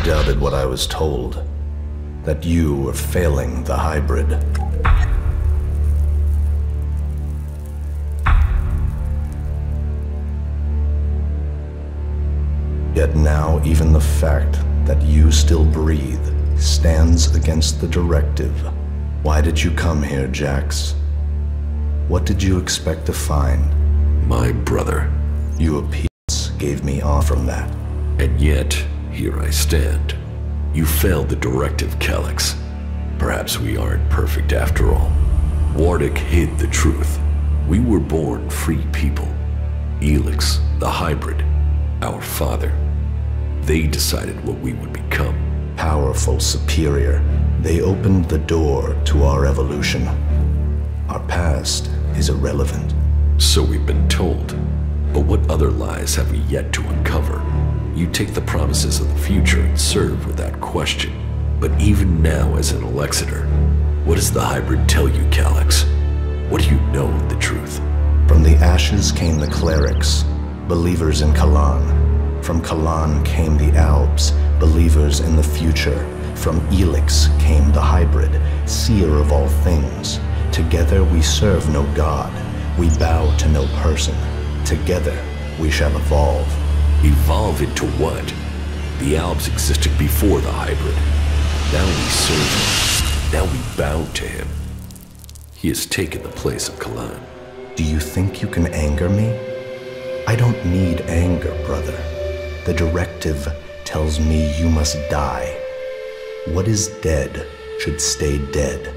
Doubted what I was told, that you were failing the hybrid. Yet now even the fact that you still breathe stands against the directive. Why did you come here, Jax? What did you expect to find? My brother. You appeals gave me off from that. And yet, here I stand. You failed the directive, ELEX. Perhaps we aren't perfect after all. Wardic hid the truth. We were born free people. ELEX, the hybrid, our father. They decided what we would become. Powerful, superior. They opened the door to our evolution. Our past is irrelevant. So we've been told. But what other lies have we yet to uncover? You take the promises of the future and serve without question. But even now as an Elexiter, what does the hybrid tell you, ELEX? What do you know of the truth? From the ashes came the clerics, believers in Kalan. From Kalan came the Alps, believers in the future. From ELEX came the hybrid, seer of all things. Together we serve no god, we bow to no person. Together we shall evolve. Evolve into what? The Alps existed before the hybrid. Now we serve him. Now we bow to him. He has taken the place of Kalan. Do you think you can anger me? I don't need anger, brother. The directive tells me you must die. What is dead should stay dead.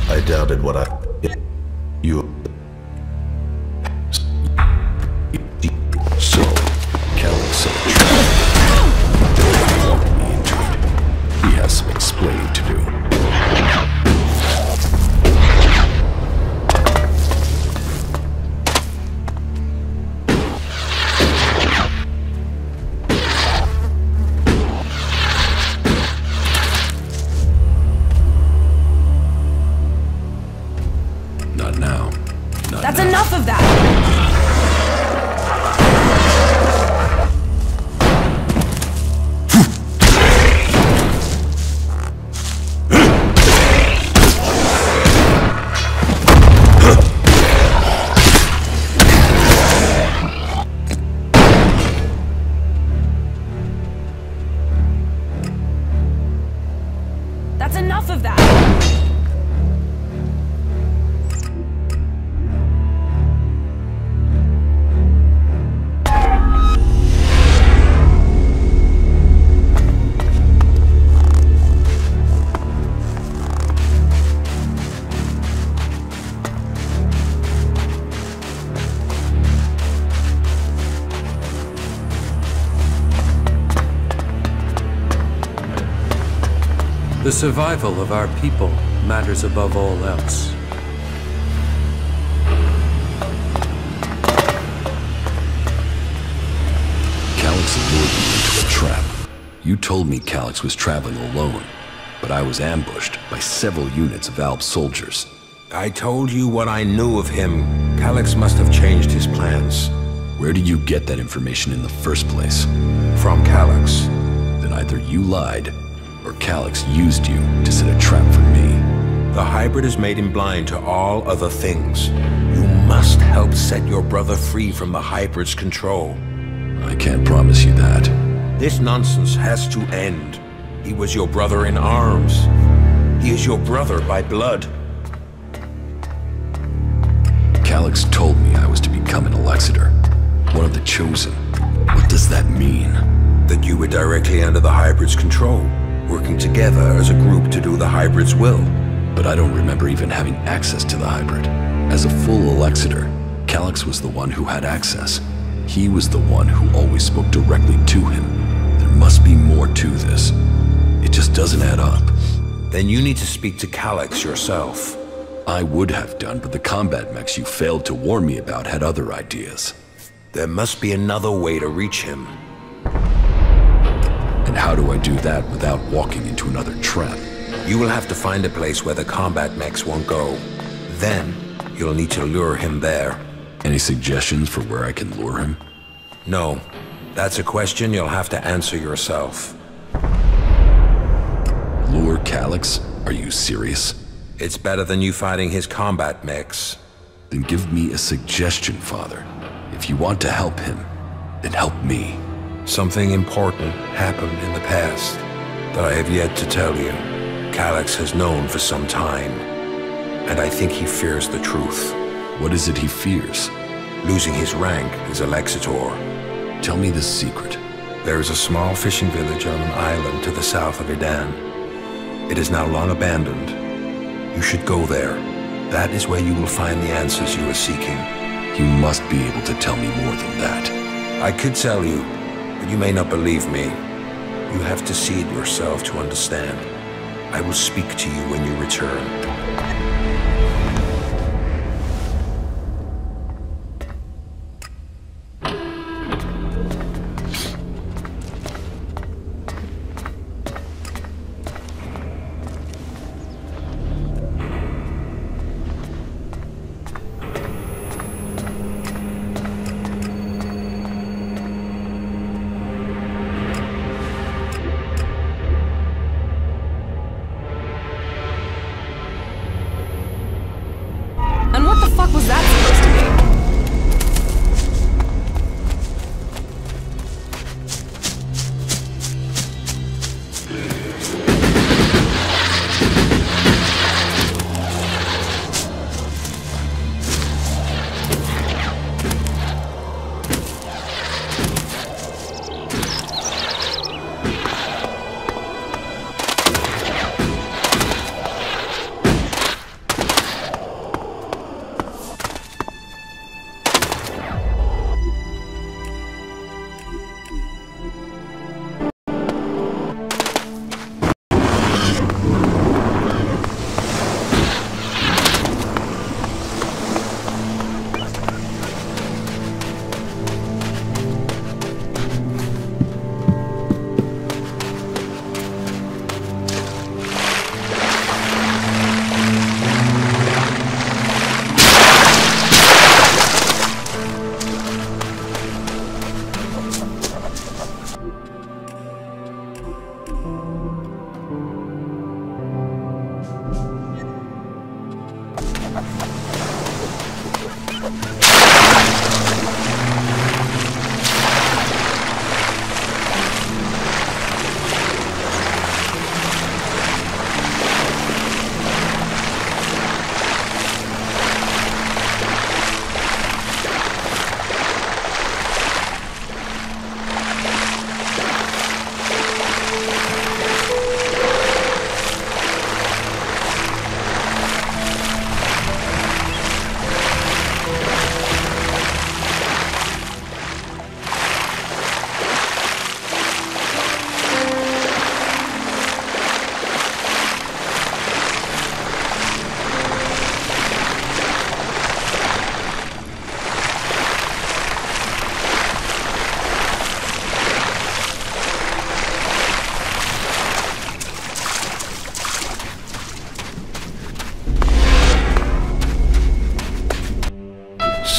I doubted what you... So, Calyx set a trap. Don't walk me into it. He has some explaining to do. Not now. Not That's now. enough of that! That's enough of that! The survival of our people matters above all else. Calyx lured me into a trap. You told me Calyx was traveling alone, but I was ambushed by several units of Alp soldiers. I told you what I knew of him. Calyx must have changed his plans. Where did you get that information in the first place? From Calyx. Then either you lied, or Calyx used you to set a trap for me. The hybrid has made him blind to all other things. You must help set your brother free from the hybrid's control. I can't promise you that. This nonsense has to end. He was your brother in arms. He is your brother by blood. Calyx told me I was to become an Elexiter, one of the Chosen. What does that mean? That you were directly under the hybrid's control, working together as a group to do the hybrid's will. But I don't remember even having access to the hybrid. As a full Elexiter, Calyx was the one who had access. He was the one who always spoke directly to him. There must be more to this. It just doesn't add up. Then you need to speak to Calyx yourself. I would have done, but the combat mechs you failed to warn me about had other ideas. There must be another way to reach him. And how do I do that without walking into another trap? You will have to find a place where the combat mechs won't go. Then, you'll need to lure him there. Any suggestions for where I can lure him? No. That's a question you'll have to answer yourself. Lure Calyx? Are you serious? It's better than you fighting his combat mechs. Then give me a suggestion, Father. If you want to help him, then help me. Something important happened in the past that I have yet to tell you. Calyx has known for some time, and I think he fears the truth. What is it he fears? Losing his rank as Elexitor. Tell me the secret. There is a small fishing village on an island to the south of Idan. It is now long abandoned. You should go there. That is where you will find the answers you are seeking. You must be able to tell me more than that. I could tell you, but you may not believe me. You have to see it yourself to understand. I will speak to you when you return.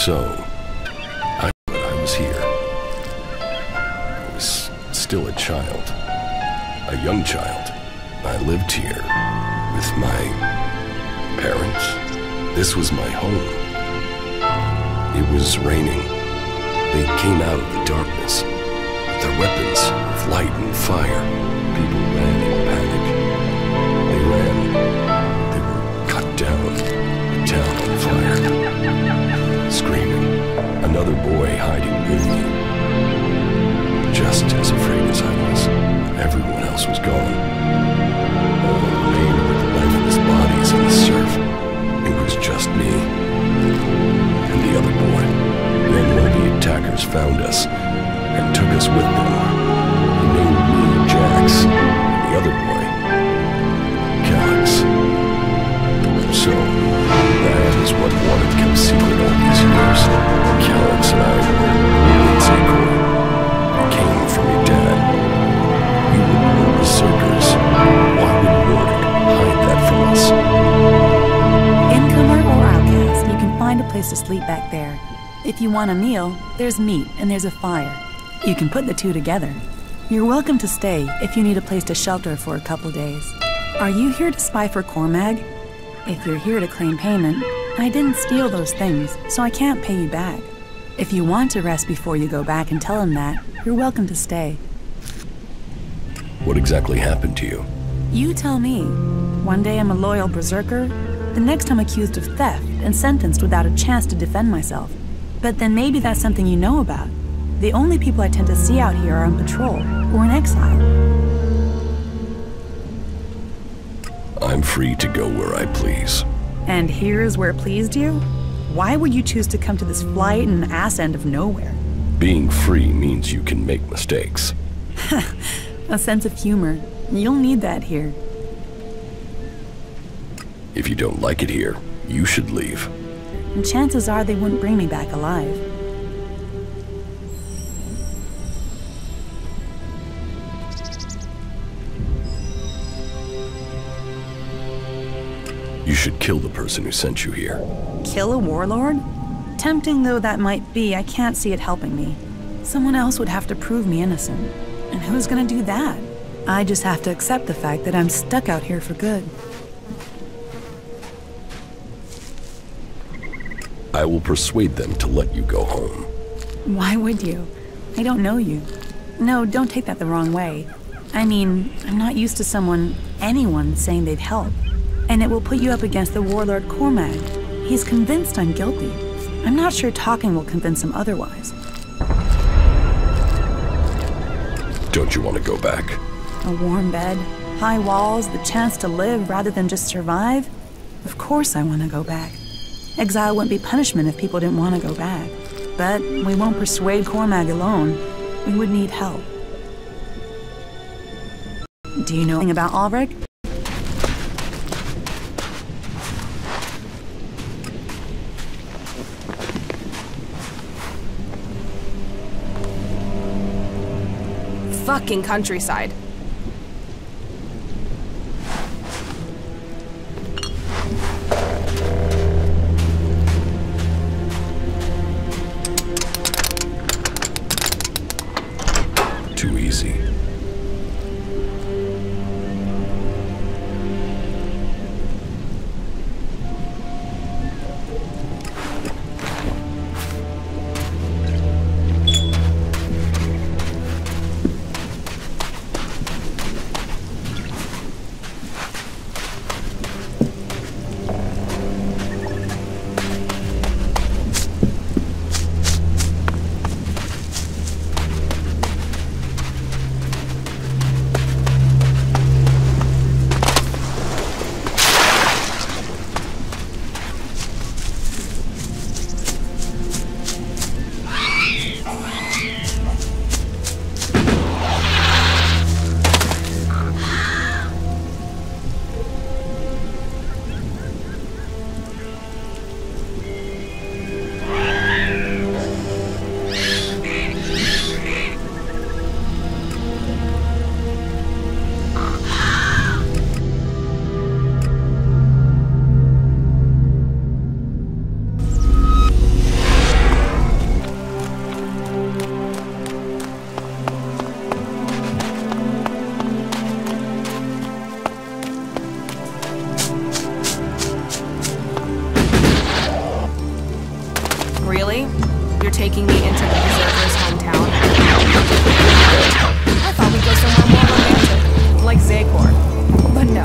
So, I was here. I was still a child. A young child. I lived here with my parents. This was my home. It was raining. They came out of the darkness with their weapons of light and fire. People ran in panic. They ran. They were cut down. The town on fire. Screaming. Another boy hiding with me. Just as afraid as I was. Everyone else was gone. All that remained were the lifeless bodies in the surf. It was just me. And the other boy. Then one of the attackers found us and took us with them. He named me Jax, and the other boy, Calyx. So, that is what wanted kept secret all these years. Calyx and I were ELEX Corps. It came from your dad. You were born berserkers. Why would Ward hide that from us? Incomer or outcast, you can find a place to sleep back there. If you want a meal, there's meat and there's a fire. You can put the two together. You're welcome to stay if you need a place to shelter for a couple days. Are you here to spy for Cormag? If you're here to claim payment, I didn't steal those things, so I can't pay you back. If you want to rest before you go back and tell him that, you're welcome to stay. What exactly happened to you? You tell me. One day I'm a loyal berserker, the next I'm accused of theft and sentenced without a chance to defend myself. But then maybe that's something you know about. The only people I tend to see out here are on patrol or in exile. I'm free to go where I please. And here is where it pleased you? Why would you choose to come to this flight and ass end of nowhere? Being free means you can make mistakes. A sense of humor. You'll need that here. If you don't like it here, you should leave. And chances are they wouldn't bring me back alive. You should kill the person who sent you here. Kill a warlord? Tempting though that might be, I can't see it helping me. Someone else would have to prove me innocent. And who's gonna do that? I just have to accept the fact that I'm stuck out here for good. I will persuade them to let you go home. Why would you? I don't know you. No, don't take that the wrong way. I mean, I'm not used to anyone saying they'd help. And it will put you up against the warlord Cormag. He's convinced I'm guilty. I'm not sure talking will convince him otherwise. Don't you want to go back? A warm bed, high walls, the chance to live rather than just survive? Of course I want to go back. Exile wouldn't be punishment if people didn't want to go back. But we won't persuade Cormag alone. We would need help. Do you know anything about Ulrich? Fucking countryside. Too easy.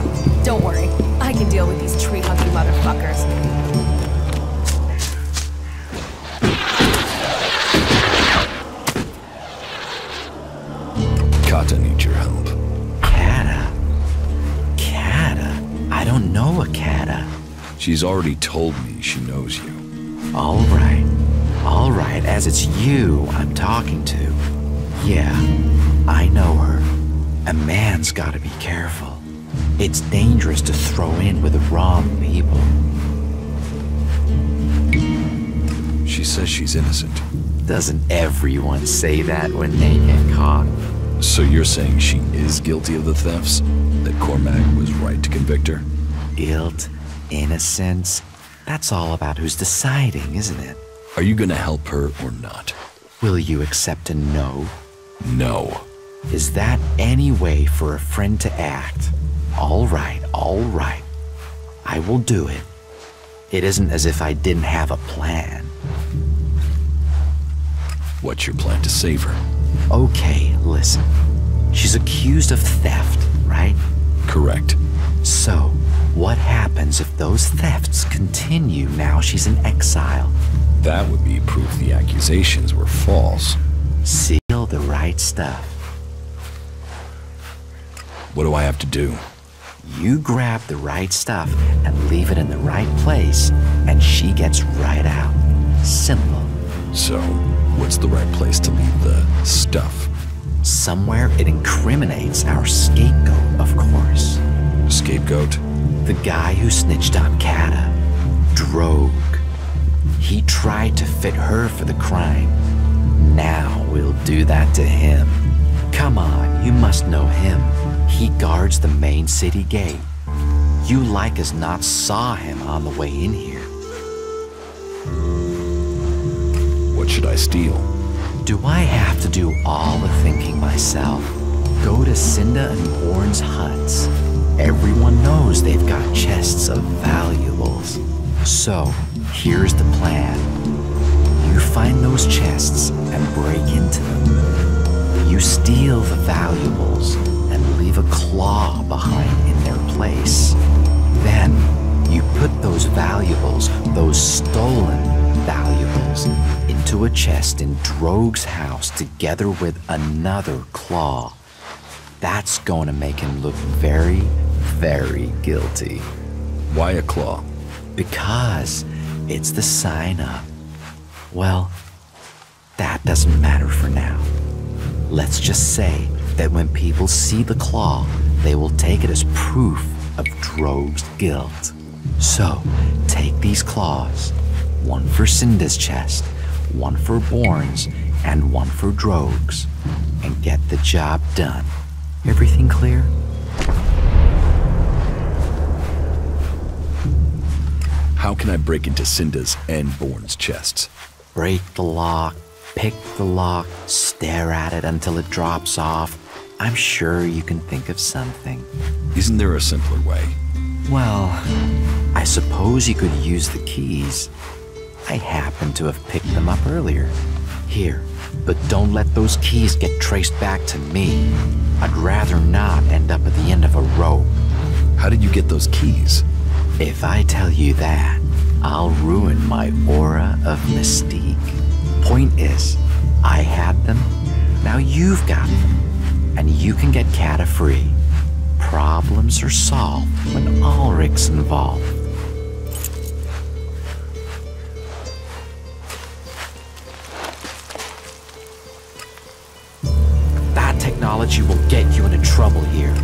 go. Don't worry. I can deal with these tree-hugging motherfuckers. Kata needs your help. Kata? Kata? I don't know a Kata. She's already told me she knows you. Alright, as it's you I'm talking to. Yeah, I know her. A man's gotta be careful. It's dangerous to throw in with the wrong people. She says she's innocent. Doesn't everyone say that when they get caught? So you're saying she is guilty of the thefts? That Cormac was right to convict her? Guilt, innocence, that's all about who's deciding, isn't it? Are you gonna help her or not? Will you accept a no? No. Is that any way for a friend to act? All right. I will do it. It isn't as if I didn't have a plan. What's your plan to save her? Okay, listen. She's accused of theft, right? Correct. So, what happens if those thefts continue now she's in exile? That would be proof the accusations were false. Seal the right stuff. What do I have to do? You grab the right stuff and leave it in the right place, and she gets right out. Simple. So, what's the right place to leave the stuff? Somewhere it incriminates our scapegoat, of course. Scapegoat? The guy who snitched on Kata. Drogue. He tried to fit her for the crime. Now we'll do that to him. Come on, you must know him. He guards the main city gate. You like as not saw him on the way in here. What should I steal? Do I have to do all the thinking myself? Go to Cinda and Born's huts. Everyone knows they've got chests of valuables. So, here's the plan. You find those chests and break into them. You steal the valuables and leave a claw behind in their place. Then, you put those valuables, those stolen valuables, into a chest in Drogue's house together with another claw. That's going to make him look very, very guilty. Why a claw? Because it's the sign up. Well, that doesn't matter for now. Let's just say that when people see the claw, they will take it as proof of Drogue's guilt. So, take these claws, one for Cinda's chest, one for Born's, and one for Drogue's, and get the job done. Everything clear? How can I break into Cinda's and Born's chests? Break the lock, pick the lock, stare at it until it drops off. I'm sure you can think of something. Isn't there a simpler way? Well, I suppose you could use the keys. I happen to have picked them up earlier. Here, but don't let those keys get traced back to me. I'd rather not end up at the end of a rope. How did you get those keys? If I tell you that, I'll ruin my aura of mystique. Point is, I had them, now you've got them, and you can get Kata free. Problems are solved when Ulrich's involved. That technology will get you into trouble here.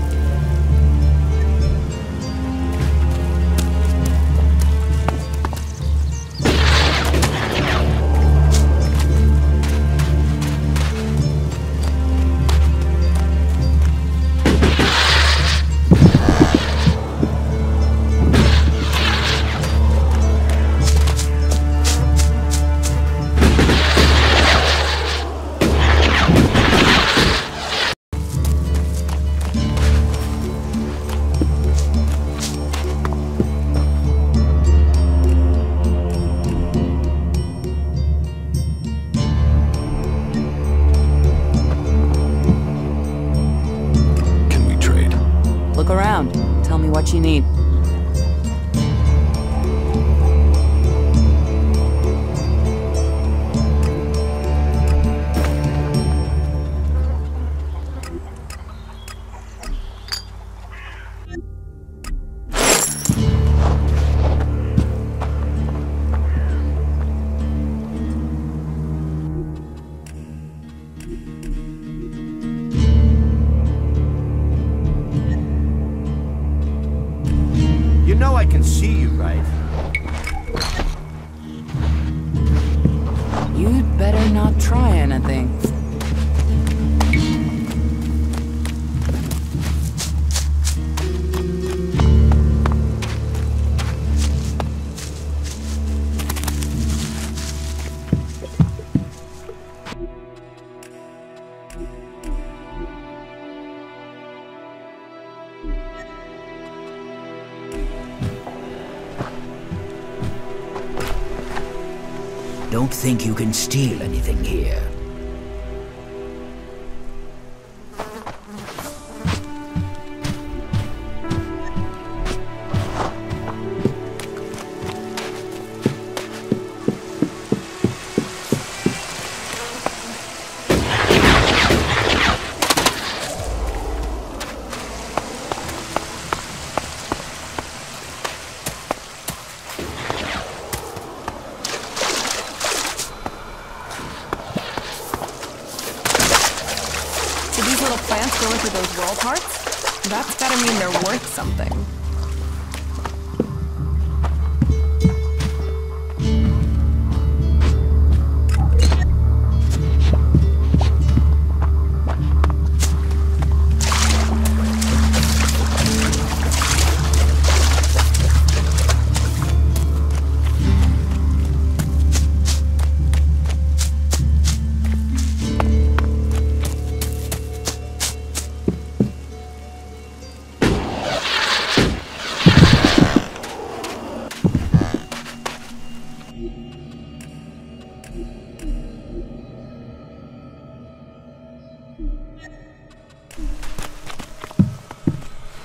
Tell me what you need. I can see you, right? You'd better not try anything. Don't think you can steal anything here. Going through those roll parts? That's gotta mean they're worth something.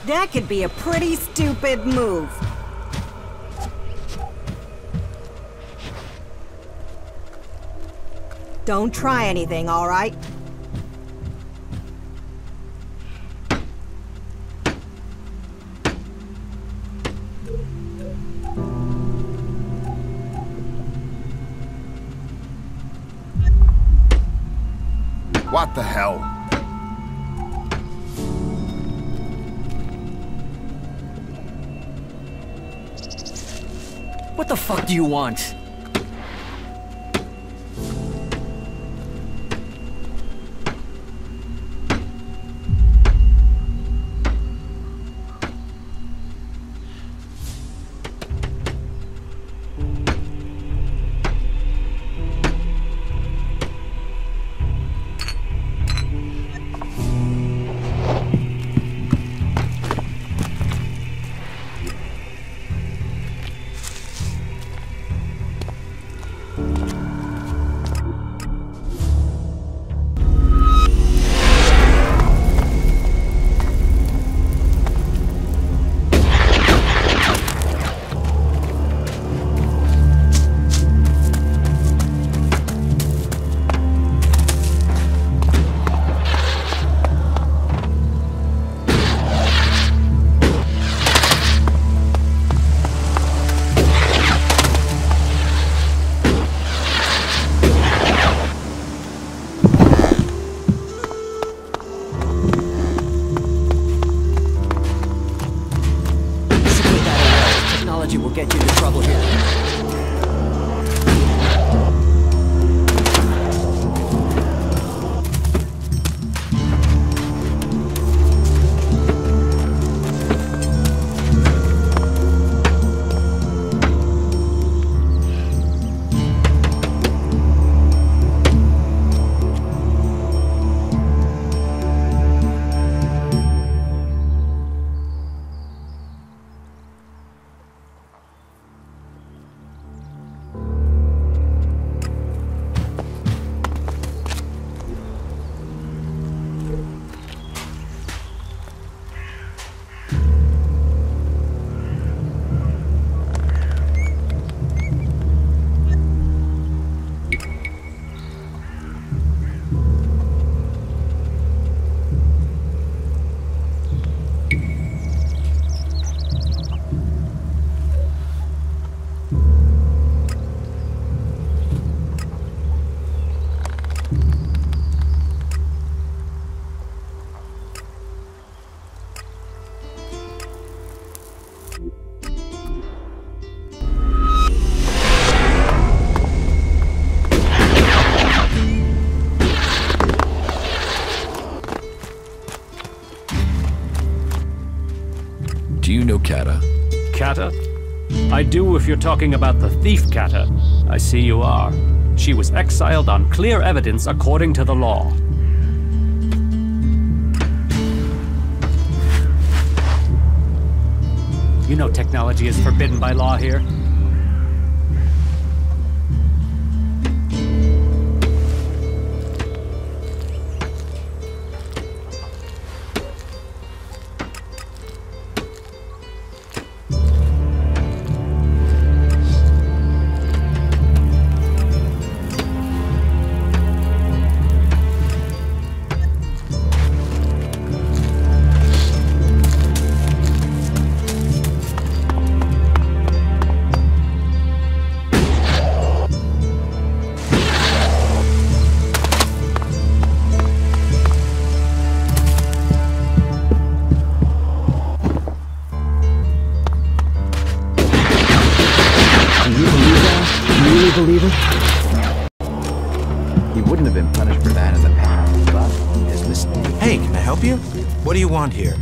That could be a pretty stupid move. Don't try anything, all right? What the hell? What the fuck do you want? Will get you into trouble here. Do you know Kata? Kata? I do if you're talking about the thief Kata. I see you are. She was exiled on clear evidence according to the law. You know technology is forbidden by law here. Believe it? He wouldn't have been punished for that in the past, but his mistake. Hey, can I help you? What do you want here?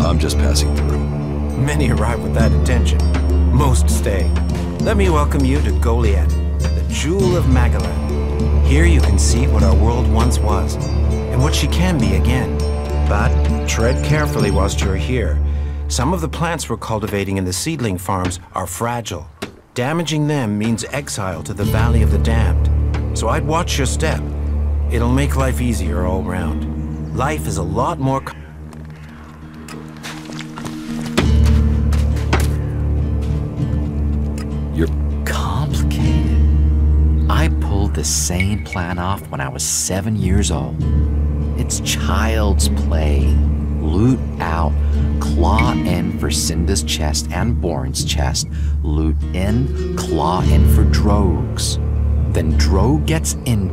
I'm just passing through. Many arrive with that intention. Most stay. Let me welcome you to Goliath, the jewel of Magalan. Here you can see what our world once was, and what she can be again. But tread carefully whilst you're here. Some of the plants we're cultivating in the seedling farms are fragile. Damaging them means exile to the Valley of the Damned. So I'd watch your step. It'll make life easier all round. Life is a lot more... You're complicated. I pulled the same plan off when I was 7 years old. It's child's play. Loot out, claw in for Cinda's chest and Born's chest, loot in, claw in for Drogue's. Then Drogue gets in.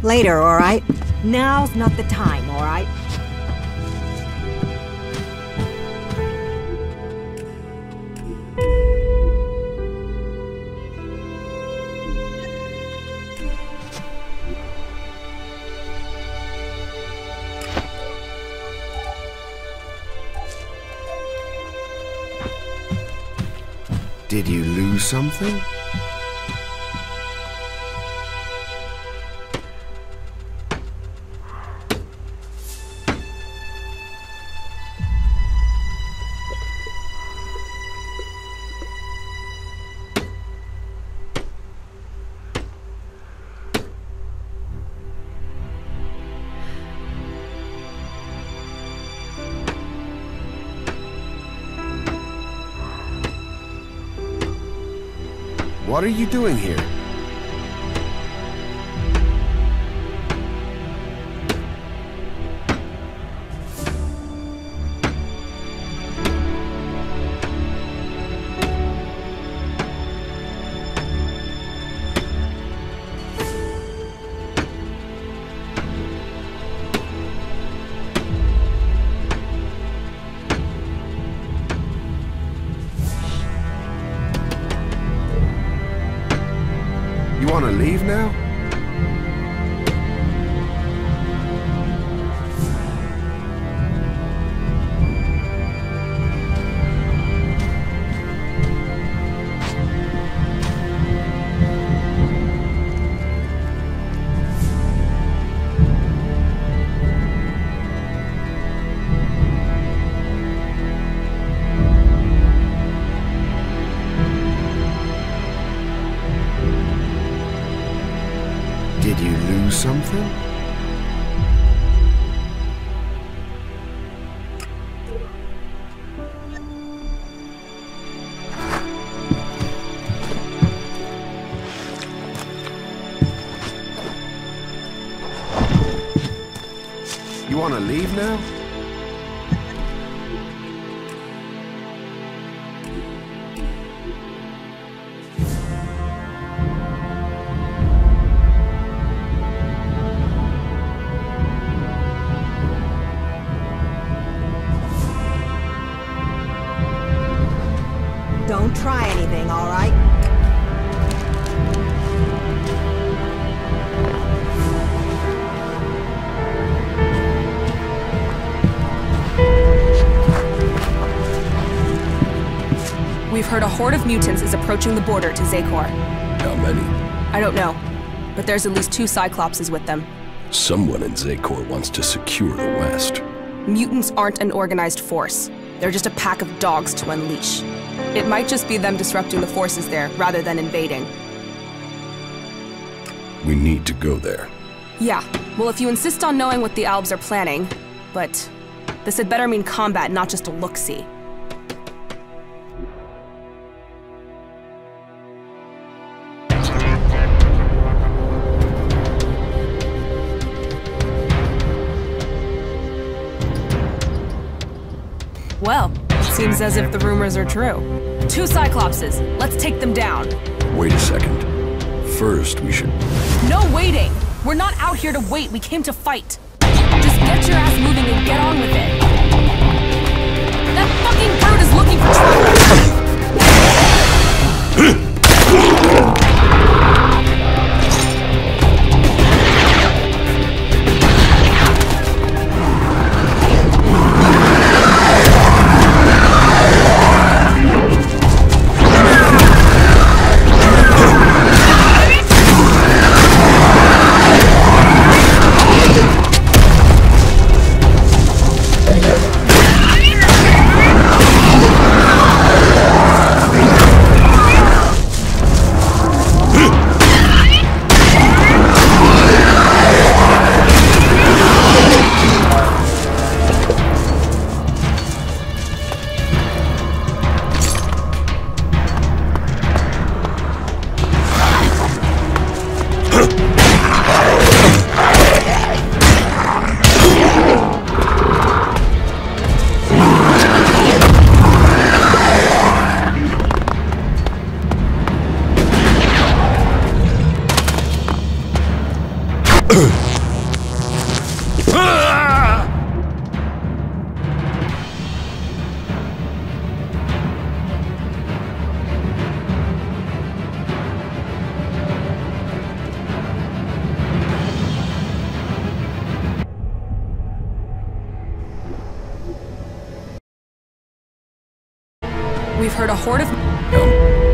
Later, all right? Now's not the time, all right? Did you lose something? What are you doing here? You want to leave now? Did you lose something? You want to leave now? try anything, all right? We've heard a horde of mutants is approaching the border to Zakor. How many? I don't know, but there's at least 2 Cyclopses with them. Someone in Zakor wants to secure the West. Mutants aren't an organized force. They're just a pack of dogs to unleash. It might just be them disrupting the forces there, rather than invading. We need to go there. Yeah, well, if you insist on knowing what the Albs are planning, but this had better mean combat, not just a look-see. Well, seems as if the rumors are true. 2 Cyclopses. Let's take them down. Wait a second. First, we should... No waiting! We're not out here to wait, we came to fight. Just get your ass moving and get on with it. That fucking bird is looking for trouble! We've heard a horde of...